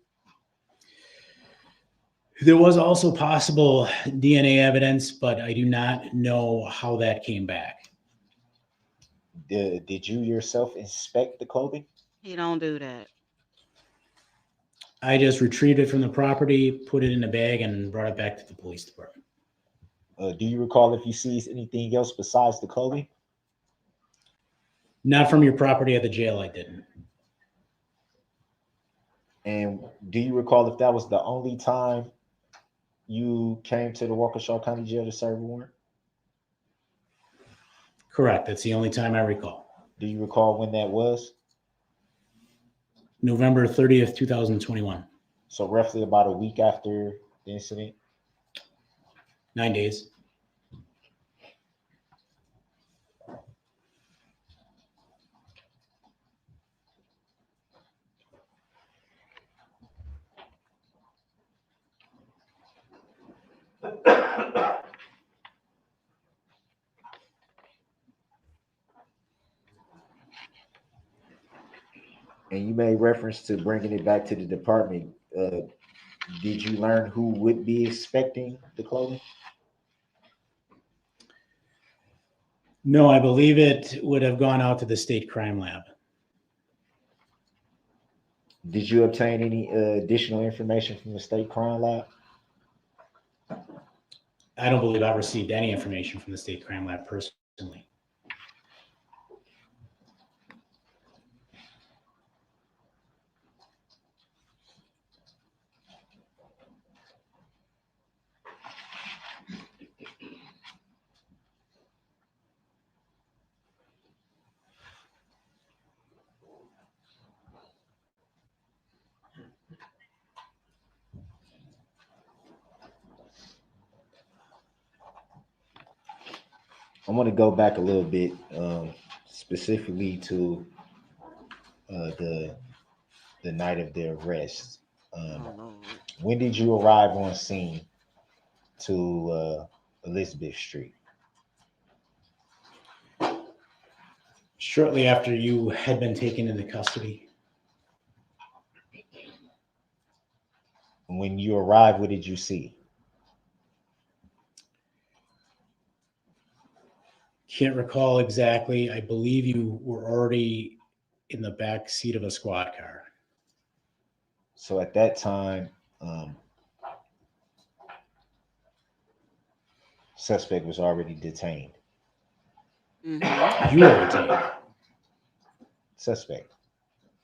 There was also possible DNA evidence, but I do not know how that came back. Did you yourself inspect the clothing? He don't do that. I just retrieved it from the property, put it in a bag, and brought it back to the police department. Do you recall if you seized anything else besides the clothing? Not from your property at the jail, I didn't. And do you recall if that was the only time you came to the Waukesha County Jail to serve a warrant? Correct. That's the only time I recall. Do you recall when that was? November 30th, 2021. So roughly about a week after the incident. 9 days. And you made reference to bringing it back to the department. Did you learn who would be expecting the clothing? No, I believe it would have gone out to the state crime lab. Did you obtain any additional information from the state crime lab? I don't believe I've received any information from the state crime lab personally. I want to go back a little bit, specifically to the night of the arrest. Oh Lord. When did you arrive on scene to Elizabeth Street? Shortly after you had been taken into custody. When you arrived, what did you see? Can't recall exactly. I believe you were already in the back seat of a squad car. So at that time, suspect was already detained. Mm-hmm. You were detained. Suspect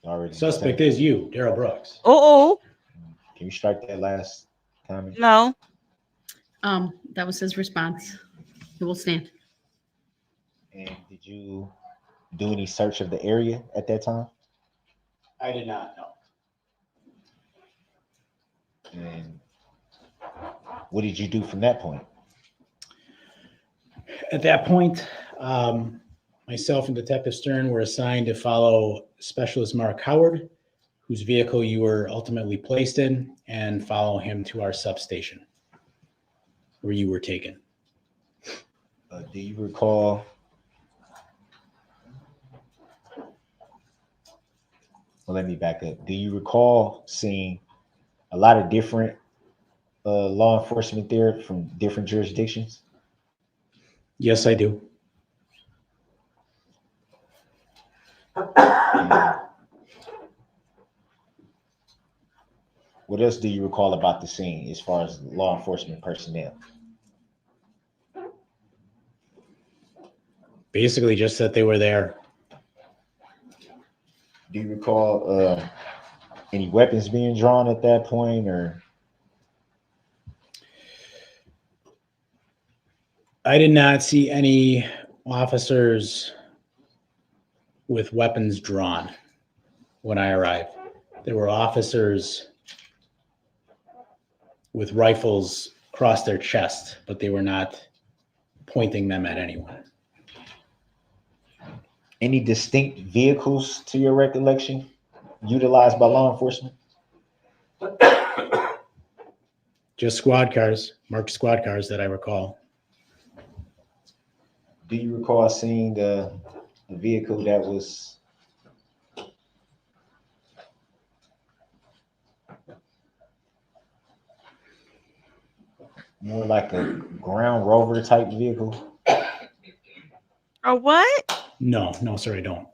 already Suspect detained. is you, Darrell Brooks. Oh, Can you strike that last comment? no. That was his response. He will stand. And did you do any search of the area at that time? I did not know. And what did you do from that point? At that point, myself and Detective Stern were assigned to follow Specialist Mark Howard, whose vehicle you were ultimately placed in, and follow him to our substation where you were taken. Do you recall? Well, let me back up. Do you recall seeing a lot of different law enforcement there from different jurisdictions? Yes, I do. And what else do you recall about the scene as far as law enforcement personnel? Basically, just that they were there. Do you recall any weapons being drawn at that point, or? I did not see any officers with weapons drawn when I arrived. There were officers with rifles across their chest, but they were not pointing them at anyone. Any distinct vehicles to your recollection utilized by law enforcement? Just squad cars, marked squad cars that I recall. Do you recall seeing a vehicle that was more like a ground rover type vehicle? Or what? No, sir, I don't.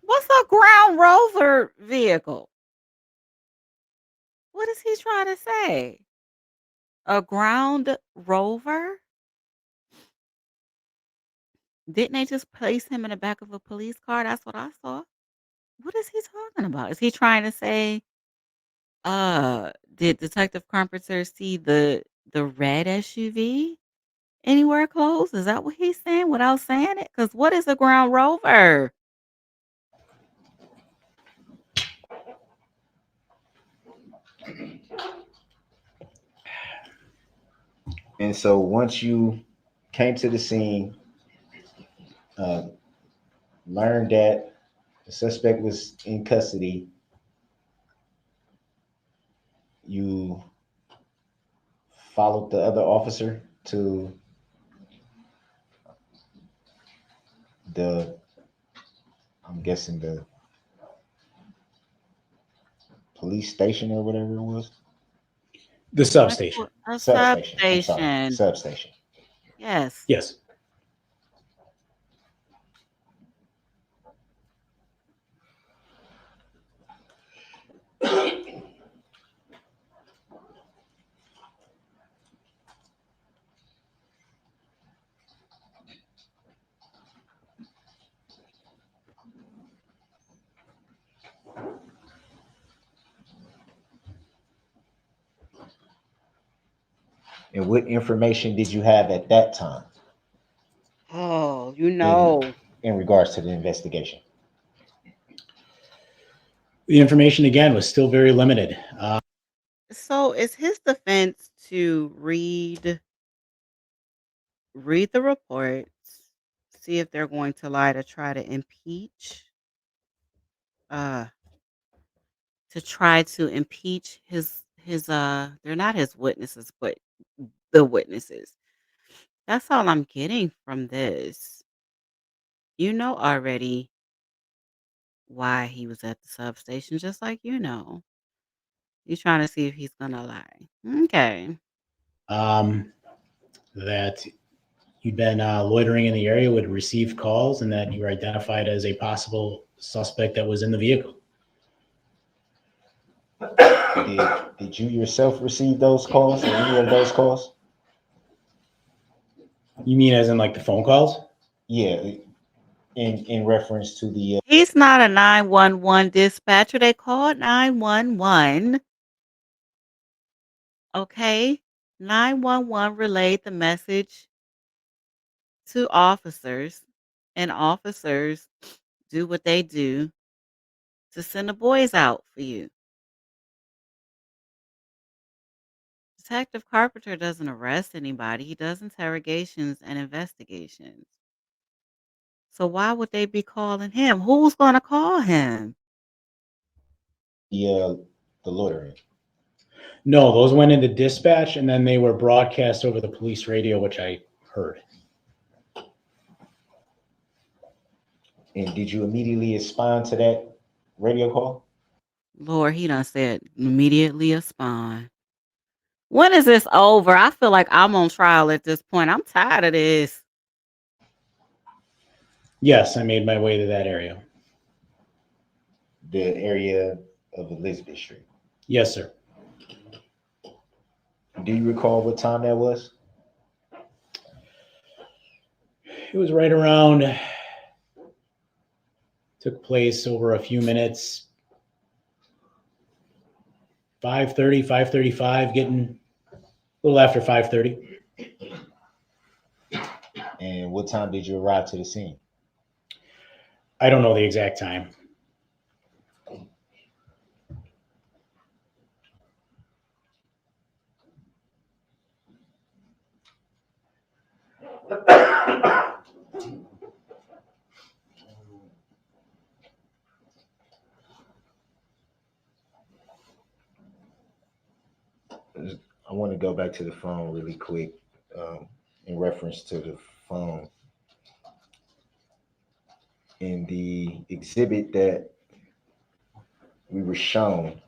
What's a ground rover vehicle? What is he trying to say? A ground rover? Didn't they just place him in the back of a police car? That's what I saw. What is he talking about? Is he trying to say, did Detective Carpenter see the red SUV anywhere close? Is that what he's saying without saying it? Because what is a ground rover? And so once you came to the scene, uh, learned that the suspect was in custody, you followed the other officer to the, I'm guessing the police station or whatever it was. The Went to substation. a Substation. I'm sorry. substation. Substation. Yes. Yes. And what information did you have at that time Oh, in regards to the investigation? The information again was still very limited. So it's his defense to read the reports, see if they're going to lie to try to impeach, uh, they're not his witnesses, but the witnesses. That's all I'm getting from this. You know already why he was at the substation, just like you know. You're trying to see if he's gonna lie. Okay. That you'd been loitering in the area, would receive calls, and that you were identified as a possible suspect that was in the vehicle. Did you yourself receive those calls or any of those calls? You mean as in like the phone calls? Yeah, in reference to the He's not a 911 dispatcher. They called 911. Okay. 911 relayed the message to officers, and officers do what they do to send the boys out for you. Detective Carpenter doesn't arrest anybody. He does interrogations and investigations. So why would they be calling him? Who's going to call him? the loitering. No, those went into dispatch and then they were broadcast over the police radio, which I heard. And did you immediately respond to that radio call? Lord, he done said immediately a spawn. When is this over? I feel like I'm on trial at this point. I'm tired of this. Yes, I made my way to that area. The area of Elizabeth Street. Yes, sir. Do you recall what time that was? It was right around, took place over a few minutes, 5:30, 5:35, getting a little after 5:30. And what time did you arrive to the scene? I don't know the exact time. I want to go back to the phone really quick in reference to the phone. In the exhibit that we were shown,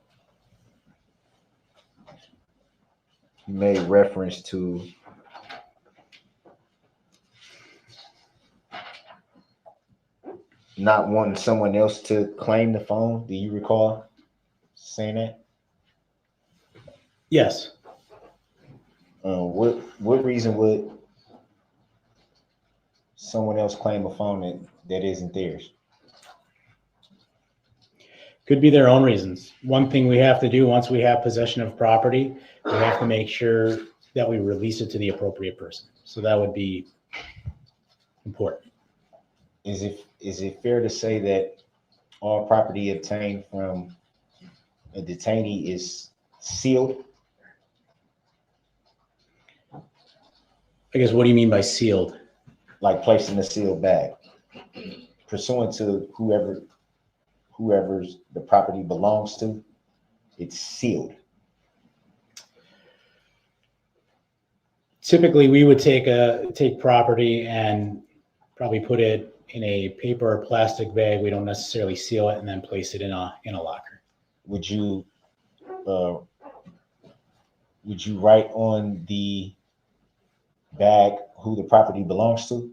you made reference to not wanting someone else to claim the phone. Do you recall saying that? Yes. What reason would someone else claim a phone that isn't theirs? Could be their own reasons. One thing we have to do once we have possession of property, we have to make sure that we release it to the appropriate person. So that would be important. Is it fair to say that all property obtained from a detainee is sealed? I guess, what do you mean by sealed? Like placed in a sealed bag, pursuant to whoever's the property belongs to, it's sealed. Typically, we would take property and probably put it in a paper or plastic bag. We don't necessarily seal it and then place it in a locker. Would you write on the bag who the property belongs to?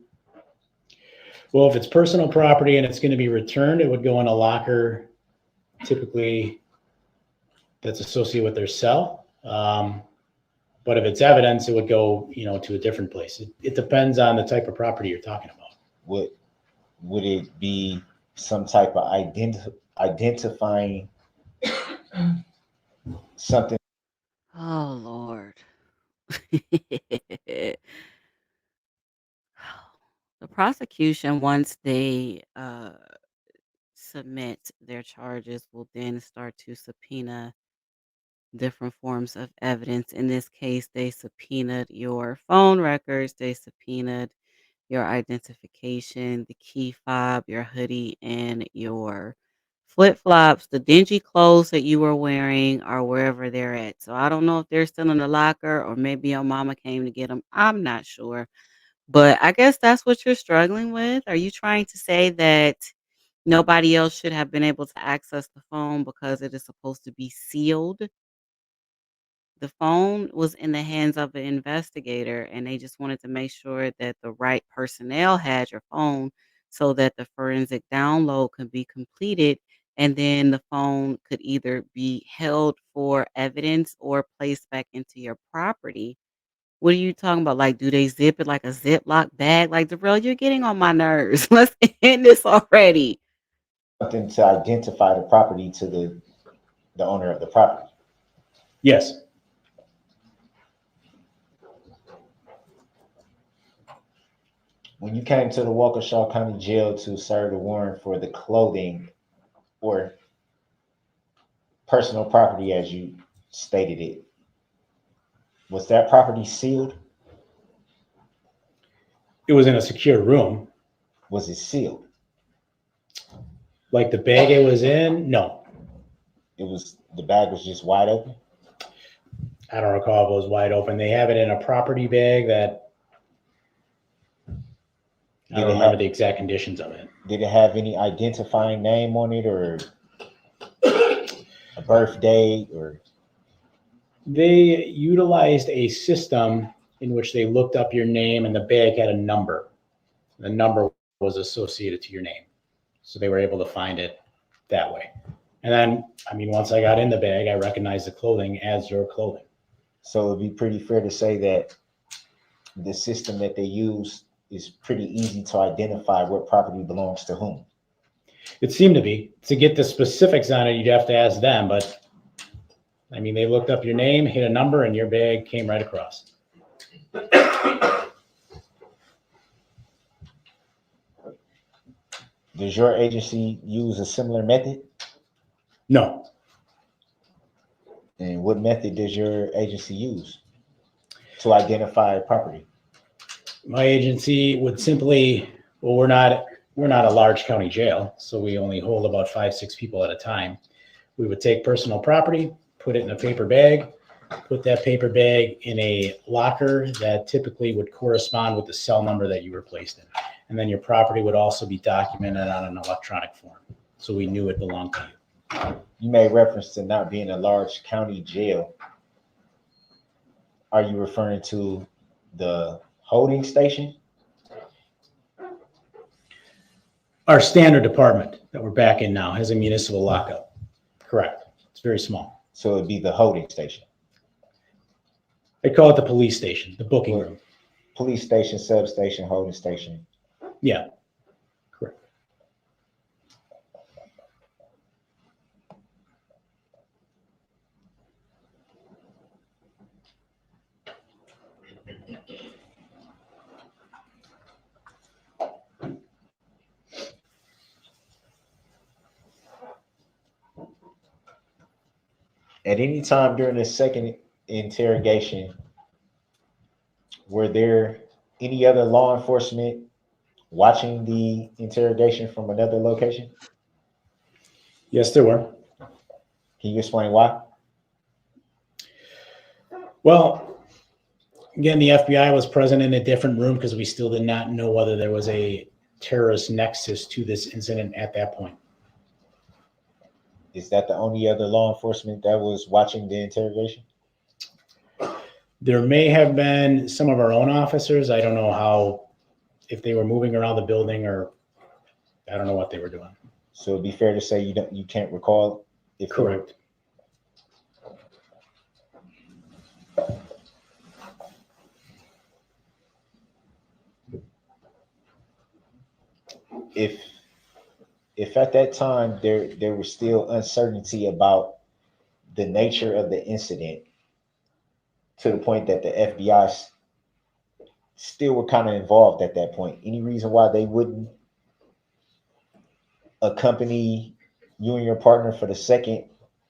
Well, if it's personal property and it's going to be returned, it would go in a locker, typically that's associated with their cell. But if it's evidence, it would go, to a different place. It depends on the type of property you're talking about. Would it be some type of identifying something? Oh, Lord. The prosecution, once they submit their charges, will then start to subpoena different forms of evidence. In this case, they subpoenaed your phone records, they subpoenaed your identification, the key fob, your hoodie, and your flip flops, the dingy clothes that you were wearing, or wherever they're at. So I don't know if they're still in the locker or maybe your mama came to get them. I'm not sure. But I guess that's what you're struggling with. Are you trying to say that nobody else should have been able to access the phone because it is supposed to be sealed? The phone was in the hands of an investigator, and they just wanted to make sure that the right personnel had your phone so that the forensic download could be completed, and then the phone could either be held for evidence or placed back into your property. What are you talking about? Like, do they zip it like a Ziploc bag? Like, Darrell, you're getting on my nerves. Let's end this already. Something to identify the property to the owner of the property. Yes. When you came to the Waukesha County Jail to serve the warrant for the clothing or personal property, as you stated it, was that property sealed? It was in a secure room. Was it sealed? Like the bag it was in, no. The bag was just wide open? I don't recall if it was wide open. They have it in a property bag that I don't remember the exact conditions of it. Did it have any identifying name on it or a birth date or? They utilized a system in which they looked up your name and the bag had a number. The number was associated to your name. So they were able to find it that way. And then, I mean, once I got in the bag, I recognized the clothing as your clothing. So it'd be pretty fair to say that the system that they use is pretty easy to identify what property belongs to whom. It seemed to be. To get the specifics on it, you'd have to ask them. But I mean, they looked up your name, hit a number, and your bag came right across. Does your agency use a similar method? No. And what method does your agency use to identify property? My agency would simply, well, we're not a large county jail, so we only hold about 5-6 people at a time. We would take personal property, put it in a paper bag, put that paper bag in a locker that typically would correspond with the cell number that you were placed in. And then your property would also be documented on an electronic form, so we knew it belonged to you. You made reference to not being a large county jail. Are you referring to the holding station? Our standard department that we're back in now has a municipal lockup. Correct. It's very small. So it'd be the holding station. They call it the police station, the booking room. Police station, substation, holding station. Yeah, correct. At any time during the second interrogation, were there any other law enforcement watching the interrogation from another location? Yes, there were. Can you explain why? Well, again, the FBI was present in a different room because we still did not know whether there was a terrorist nexus to this incident at that point. Is that the only other law enforcement that was watching the interrogation? There may have been some of our own officers. I don't know if they were moving around the building or I don't know what they were doing. So it'd be fair to say you can't recall if Correct. If at that time there was still uncertainty about the nature of the incident, to the point that the FBI still were kind of involved at that point. Any reason why they wouldn't accompany you and your partner for the second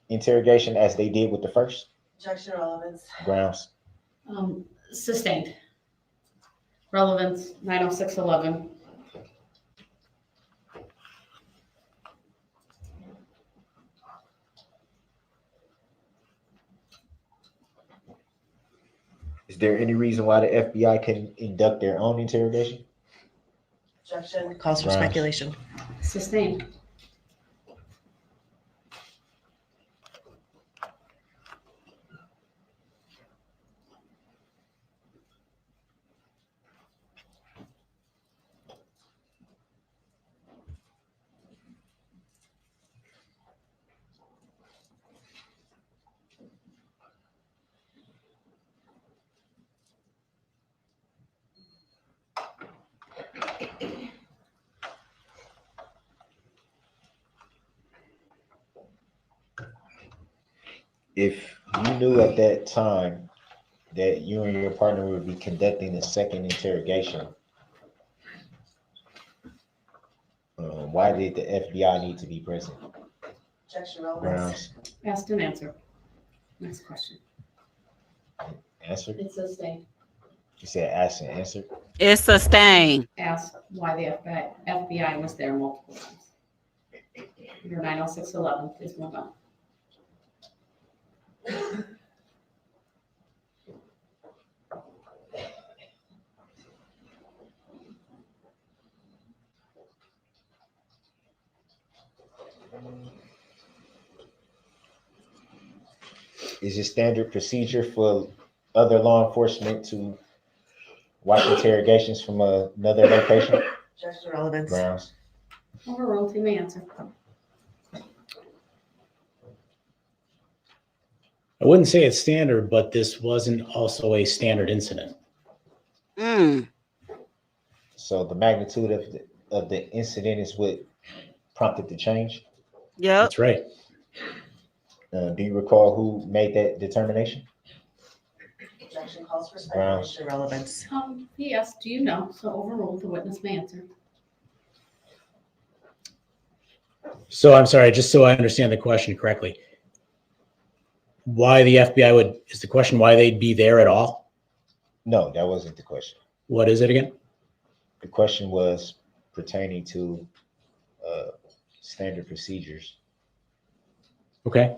interrogation as they did with the first? Objection relevance. Grounds. Sustained. Relevance 90611. Is there any reason why the FBI can induct their own interrogation? Objection. Calls for Grounds. speculation. Sustained. If you knew at that time that you and your partner would be conducting the second interrogation, why did the FBI need to be present? Objection relevance. Grounds. Asked and answered. Next question. Answered. It's sustained. You said asked and answered. It's sustained. Asked why the FBI was there multiple times. Under 90611, please move on. Is it standard procedure for other law enforcement to watch interrogations from another location? Objection relevance. Grounds. Overruled, you may answer. I wouldn't say it's standard, but this wasn't also a standard incident. So the magnitude of the incident is what prompted the change. Yep. That's right. Do you recall who made that determination? Objection calls for Grounds. speculation relevance. He asked, do you know? So overruled, the witness may answer. So I'm sorry, just so I understand the question correctly. Why the FBI is the question why they'd be there at all? No, that wasn't the question. What is it again? The question was pertaining to standard procedures, Okay.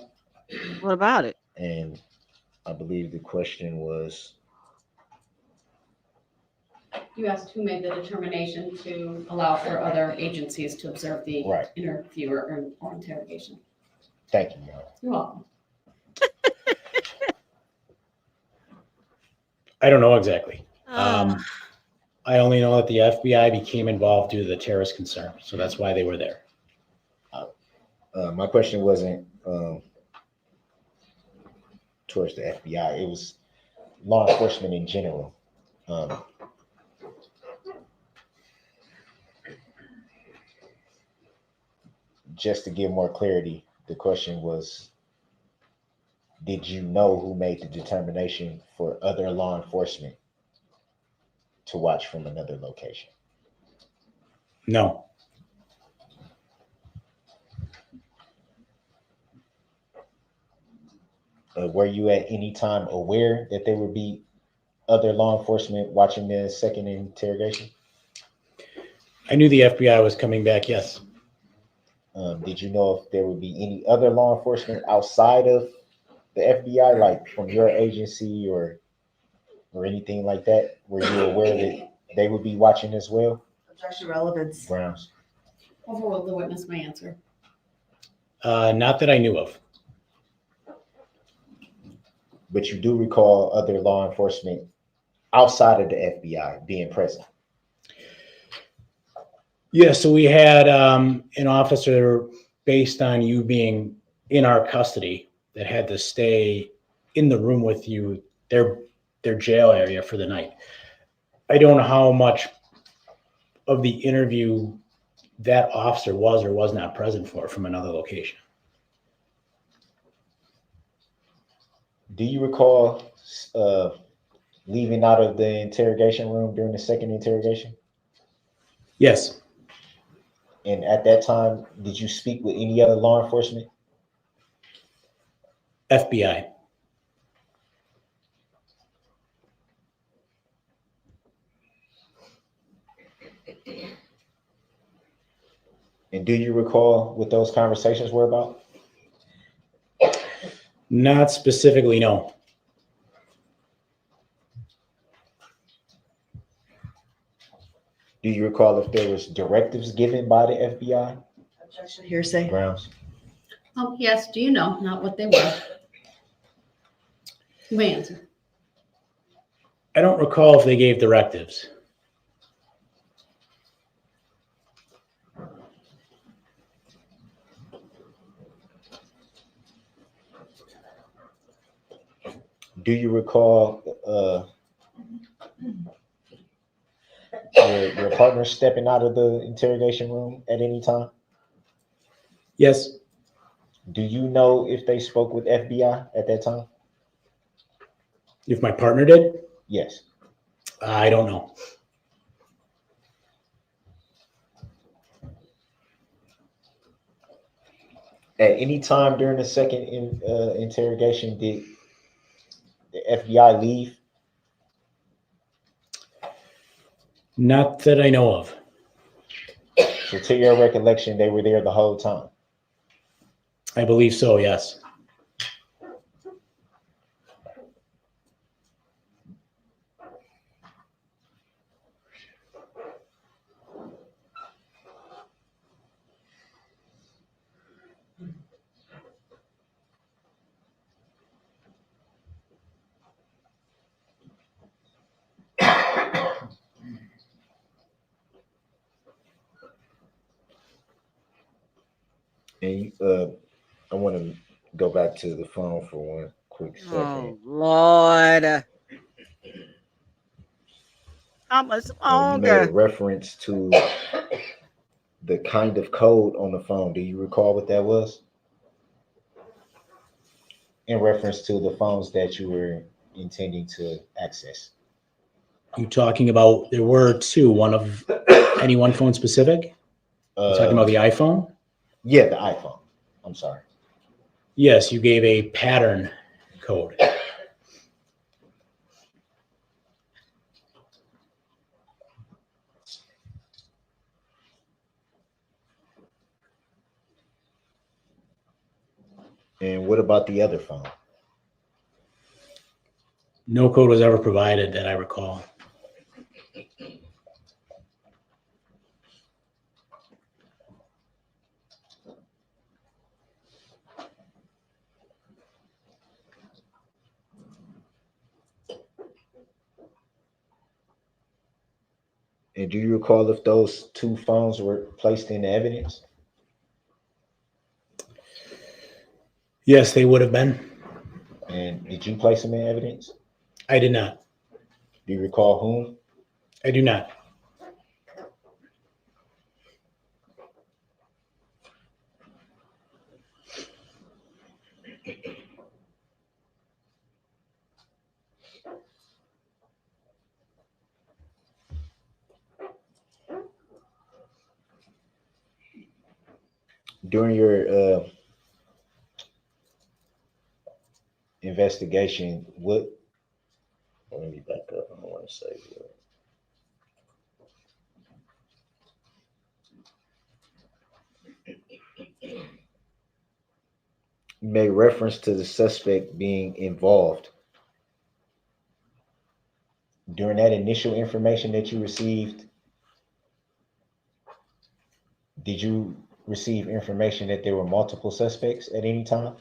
What about it? and I believe the question was You asked who made the determination to allow for other agencies to observe the right. interview or interrogation. Thank you, Your Honor. You're welcome. I don't know exactly. Uh, I only know that the FBI became involved due to the terrorist concern. So that's why they were there. My question wasn't towards the FBI. It was law enforcement in general. Just to give more clarity, the question was, did you know who made the determination for other law enforcement to watch from another location? No. Were you at any time aware that there would be other law enforcement watching the second interrogation? I knew the FBI was coming back, yes. Did you know if there would be any other law enforcement outside of the FBI, like from your agency or anything like that? Were you aware that they would be watching as well? Objection relevance. Grounds. Overruled, the witness may answer. Not that I knew of. But you do recall other law enforcement outside of the FBI being present? Yeah, so we had an officer based on you being in our custody that had to stay in the room with you, their jail area for the night. I don't know how much of the interview that officer was or was not present for from another location. Do you recall leaving out of the interrogation room during the second interrogation? Yes. And at that time, did you speak with any other law enforcement? FBI. And do you recall what those conversations were about? Not specifically, no. Do you recall if there was directives given by the FBI? Objection, hearsay. Grounds. Yes, do you know? Not what they were. You may answer. I don't recall if they gave directives. Do you recall your partner stepping out of the interrogation room at any time? Yes. Do you know if they spoke with FBI at that time? If my partner did, Yes. I don't know. At any time during the second interrogation, did the FBI leave? Not that I know of. So, to your recollection, they were there the whole time. I believe so, yes. And I want to go back to the phone for one quick second. Oh Lord. How much You made a longer? reference to the kind of code on the phone. Do you recall what that was? In reference to the phones that you were intending to access. You talking about, there were two, one of any one phone specific? You talking about the iPhone? Yeah, the iPhone. I'm sorry. Yes, you gave a pattern code. And what about the other phone? No code was ever provided that I recall. And do you recall if those two phones were placed in evidence? Yes, they would have been. And did you place them in evidence? I did not. Do you recall whom? I do not. During your investigation, what? Let me back up. I don't want to say what. You made reference to the suspect being involved. During that initial information that you received, did you receive information that there were multiple suspects at any time?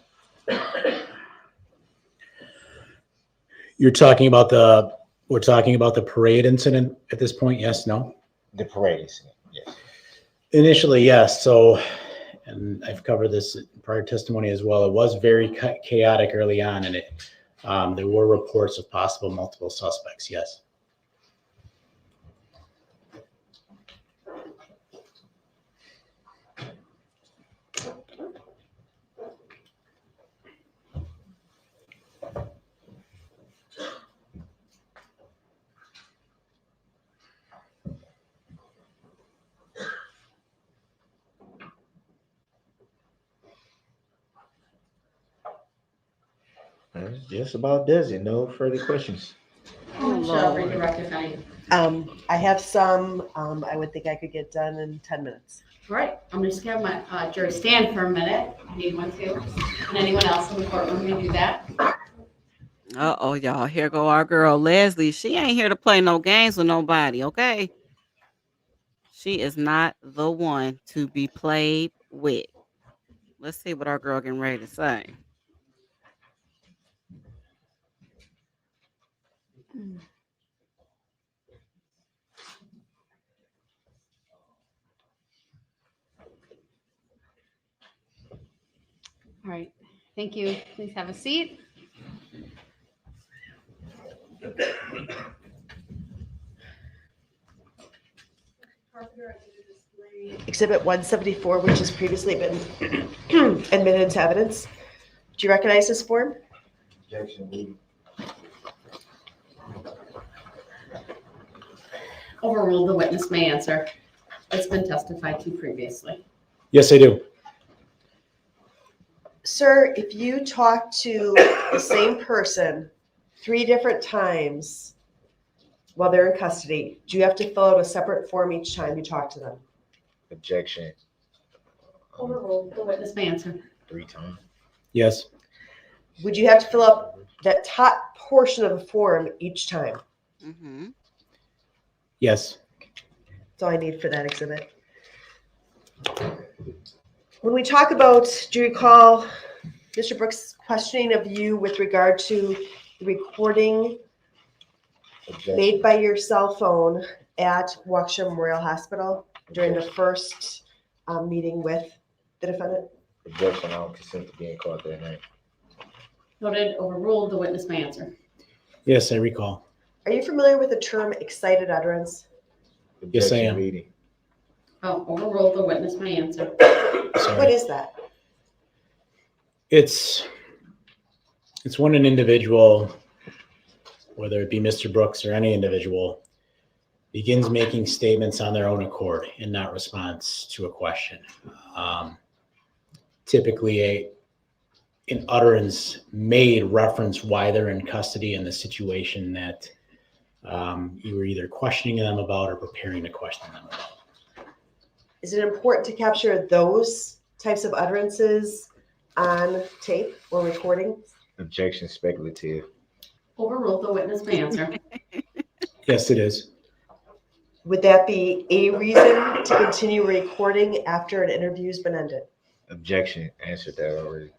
We're talking about the parade incident at this point, yes, no? The parade incident, yes. Initially, yes. So, and I've covered this in prior testimony as well. It was very chaotic early on, and there were reports of possible multiple suspects, yes. just about does it. No further questions. Oh, I'm sure I'll Lord. redirect if any. I have some, I would think I could get done in 10 minutes. All right, I'm just gonna have my jury stand for a minute. I need one too. And anyone else in the courtroom may do that. Uh-oh, y'all. Here go our girl Leslie. She ain't here to play no games with nobody, okay? She is not the one to be played with. Let's see what our girl getting ready to say. All right, thank you. Please have a seat. Exhibit 174, which has previously been admitted into evidence. Do you recognize this form? Objection, leading. Overruled, the witness may answer. It's been testified to previously. Yes, I do. Sir, if you talk to the same person 3 different times while they're in custody, do you have to fill out a separate form each time you talk to them? Objection. Overruled, the witness may answer. 3 times. Yes. Would you have to fill out that top portion of the form each time? Mm-hmm. Yes. That's all I need for that exhibit. When we talk about, do you recall Mr. Brooks' questioning of you with regard to the recording Objection. made by your cell phone at Waukesha Memorial Hospital during the first meeting with the defendant? Objection. I don't consent to being called that name. Noted, overruled, the witness may answer. Yes, I recall. Are you familiar with the term excited utterance? Yes, I Objection, am. leading. Oh, overruled, the witness may answer. Sorry. What is that? It's when an individual, whether it be Mr. Brooks or any individual, begins making statements on their own accord in not response to a question. Typically, an utterance may reference why they're in custody in the situation that you were either questioning them about or preparing to question them about. Is it important to capture those types of utterances on tape or recording? Objection, speculative. Overruled, the witness may answer. Yes, it is. Would that be a reason to continue recording after an interview's been ended? Objection, answered that already.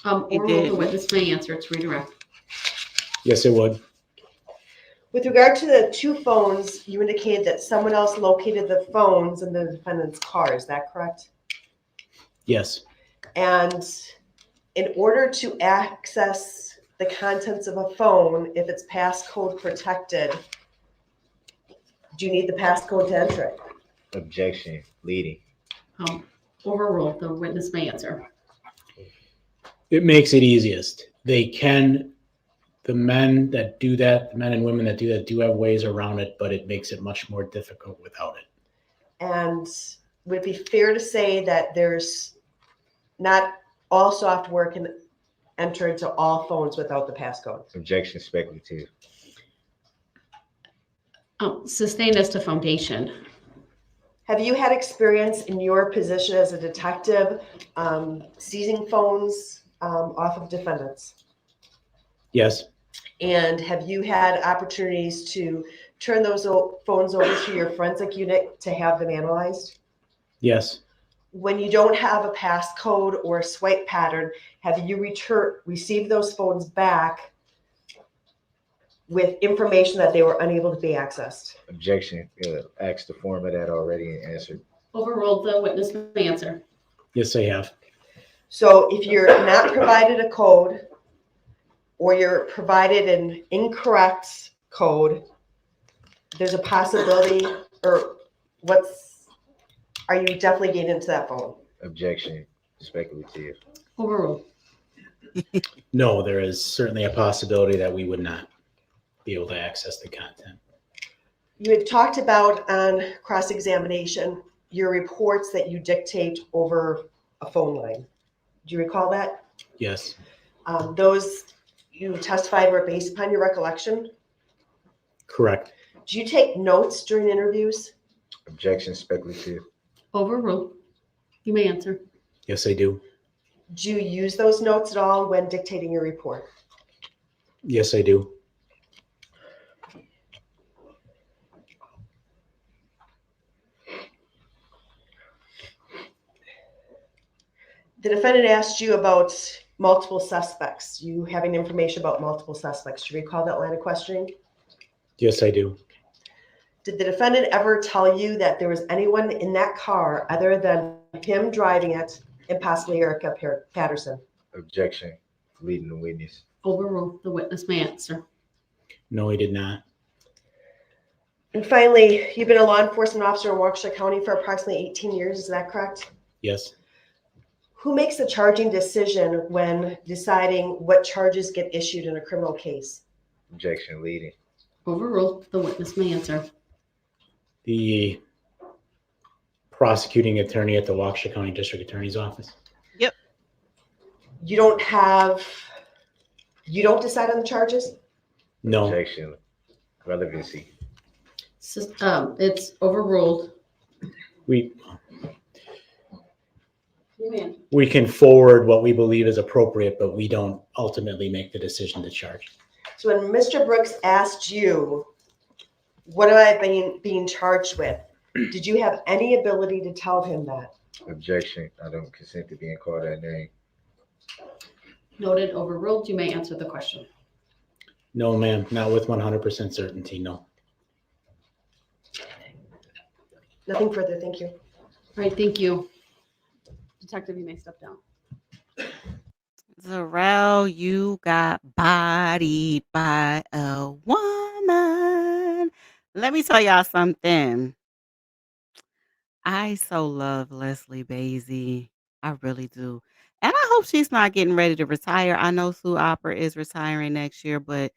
He Overruled, did. the witness may answer. It's redirect. Yes, it would. With regard to the 2 phones, you indicated that someone else located the phones in the defendant's car. Is that correct? Yes. And in order to access the contents of a phone, if it's passcode protected, do you need the passcode to enter it? Objection, leading. Overruled, the witness may answer. It makes it easiest. The men that do that, the men and women that do that, do have ways around it, but it makes it much more difficult without it. And would it be fair to say that there's not all software can enter into all phones without the passcode? Objection, speculative. Sustained as to foundation. Have you had experience in your position as a detective seizing phones off of defendants? Yes. And have you had opportunities to turn those phones over to your forensic unit to have them analyzed? Yes. When you don't have a passcode or a swipe pattern, have you received those phones back with information that they were unable to be accessed? Objection, asked the form of that already and answered. Overruled, the witness may answer. Yes, I have. So if you're not provided a code or you're provided an incorrect code, there's a possibility, or are you definitely getting into that phone? Objection, speculative. Overruled. No, there is certainly a possibility that we would not be able to access the content. You had talked about on cross-examination your reports that you dictate over a phone line. Do you recall that? Yes. Those you testified were based upon your recollection? Correct. Do you take notes during interviews? Objection, speculative. Overruled. You may answer. Yes, I do. Do you use those notes at all when dictating your report? Yes, I do. The defendant asked you about multiple suspects, you having information about multiple suspects. Do you recall that line of questioning? Yes, I do. Did the defendant ever tell you that there was anyone in that car other than him driving it and possibly Erica Patterson? Objection, leading the witness. Overruled. The witness may answer. No, he did not. And finally, you've been a law enforcement officer in Waukesha County for approximately 18 years, is that correct? Yes. Who makes the charging decision when deciding what charges get issued in a criminal case? Objection, leading. Overruled. The witness may answer. The prosecuting attorney at the Waukesha County District Attorney's Office. You don't decide on the charges? No. Objection, relevancy. It's overruled. We You may answer. we can forward what we believe is appropriate, but we don't ultimately make the decision to charge. So when Mr. Brooks asked you, what am I being charged with? Did you have any ability to tell him that? Objection, I don't consent to being called that name. Noted. Overruled. You may answer the question. No, ma'am, not with 100% certainty, no. Nothing further, thank you. All right. Thank you. Detective, you may step down. Darrell, you got bodied by a woman. Let me tell y'all something. I so love Leslie Basie. I really do. And I hope she's not getting ready to retire. I know Sue Opera is retiring next year, but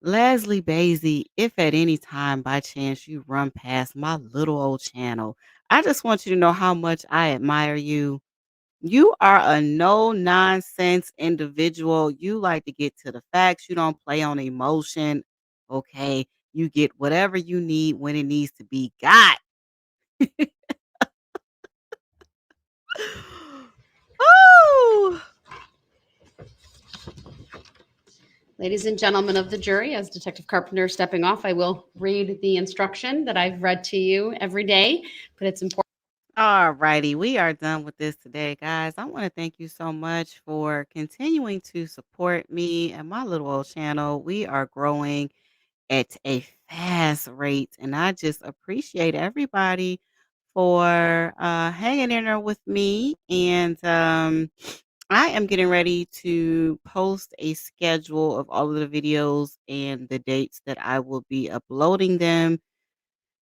Leslie Basie, if at any time by chance you run past my little old channel, I just want you to know how much I admire you. You are a no nonsense individual. You like to get to the facts. You don't play on emotion. Okay. You get whatever you need when it needs to be got. Oh, Ladies and gentlemen of the jury, as Detective Carpenter is stepping off, I will read the instruction that I've read to you every day, but it's important. all righty. We are done with this today, guys. I want to thank you so much for continuing to support me and my little old channel. We are growing at a fast rate, and I just appreciate everybody for hanging in there with me. And I am getting ready to post a schedule of all of the videos and the dates that I will be uploading them.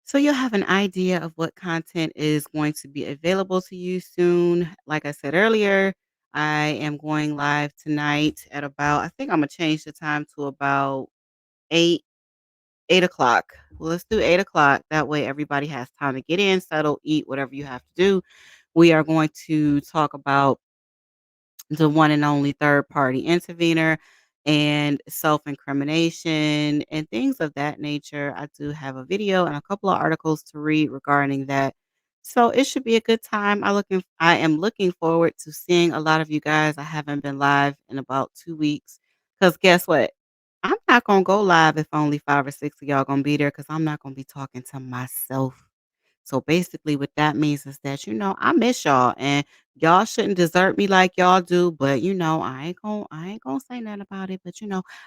So you'll have an idea of what content is going to be available to you soon. Like I said earlier, I am going live tonight at about, I think I'm going to change the time to about 8, 8 o'clock. Well, let's do 8 o'clock. That way everybody has time to get in, settle, eat, whatever you have to do. We are going to talk about the one and only third party intervener and self incrimination and things of that nature. I do have a video and a couple of articles to read regarding that. So it should be a good time. I am looking forward to seeing a lot of you guys. I haven't been live in about 2 weeks. Cause guess what? I'm not gonna go live if only 5 or 6 of y'all gonna be there because I'm not gonna be talking to myself. So basically what that means is that, I miss y'all and y'all shouldn't desert me like y'all do, but I ain't gonna say nothing about it. But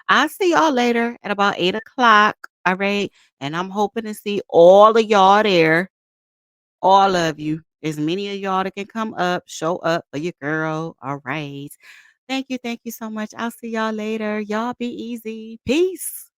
I'll see y'all later at about 8 o'clock. All right. And I'm hoping to see all of y'all there. All of you. As many of y'all that can come up, show up for your girl. All right. Thank you. Thank you so much. I'll see y'all later. Y'all be easy. Peace.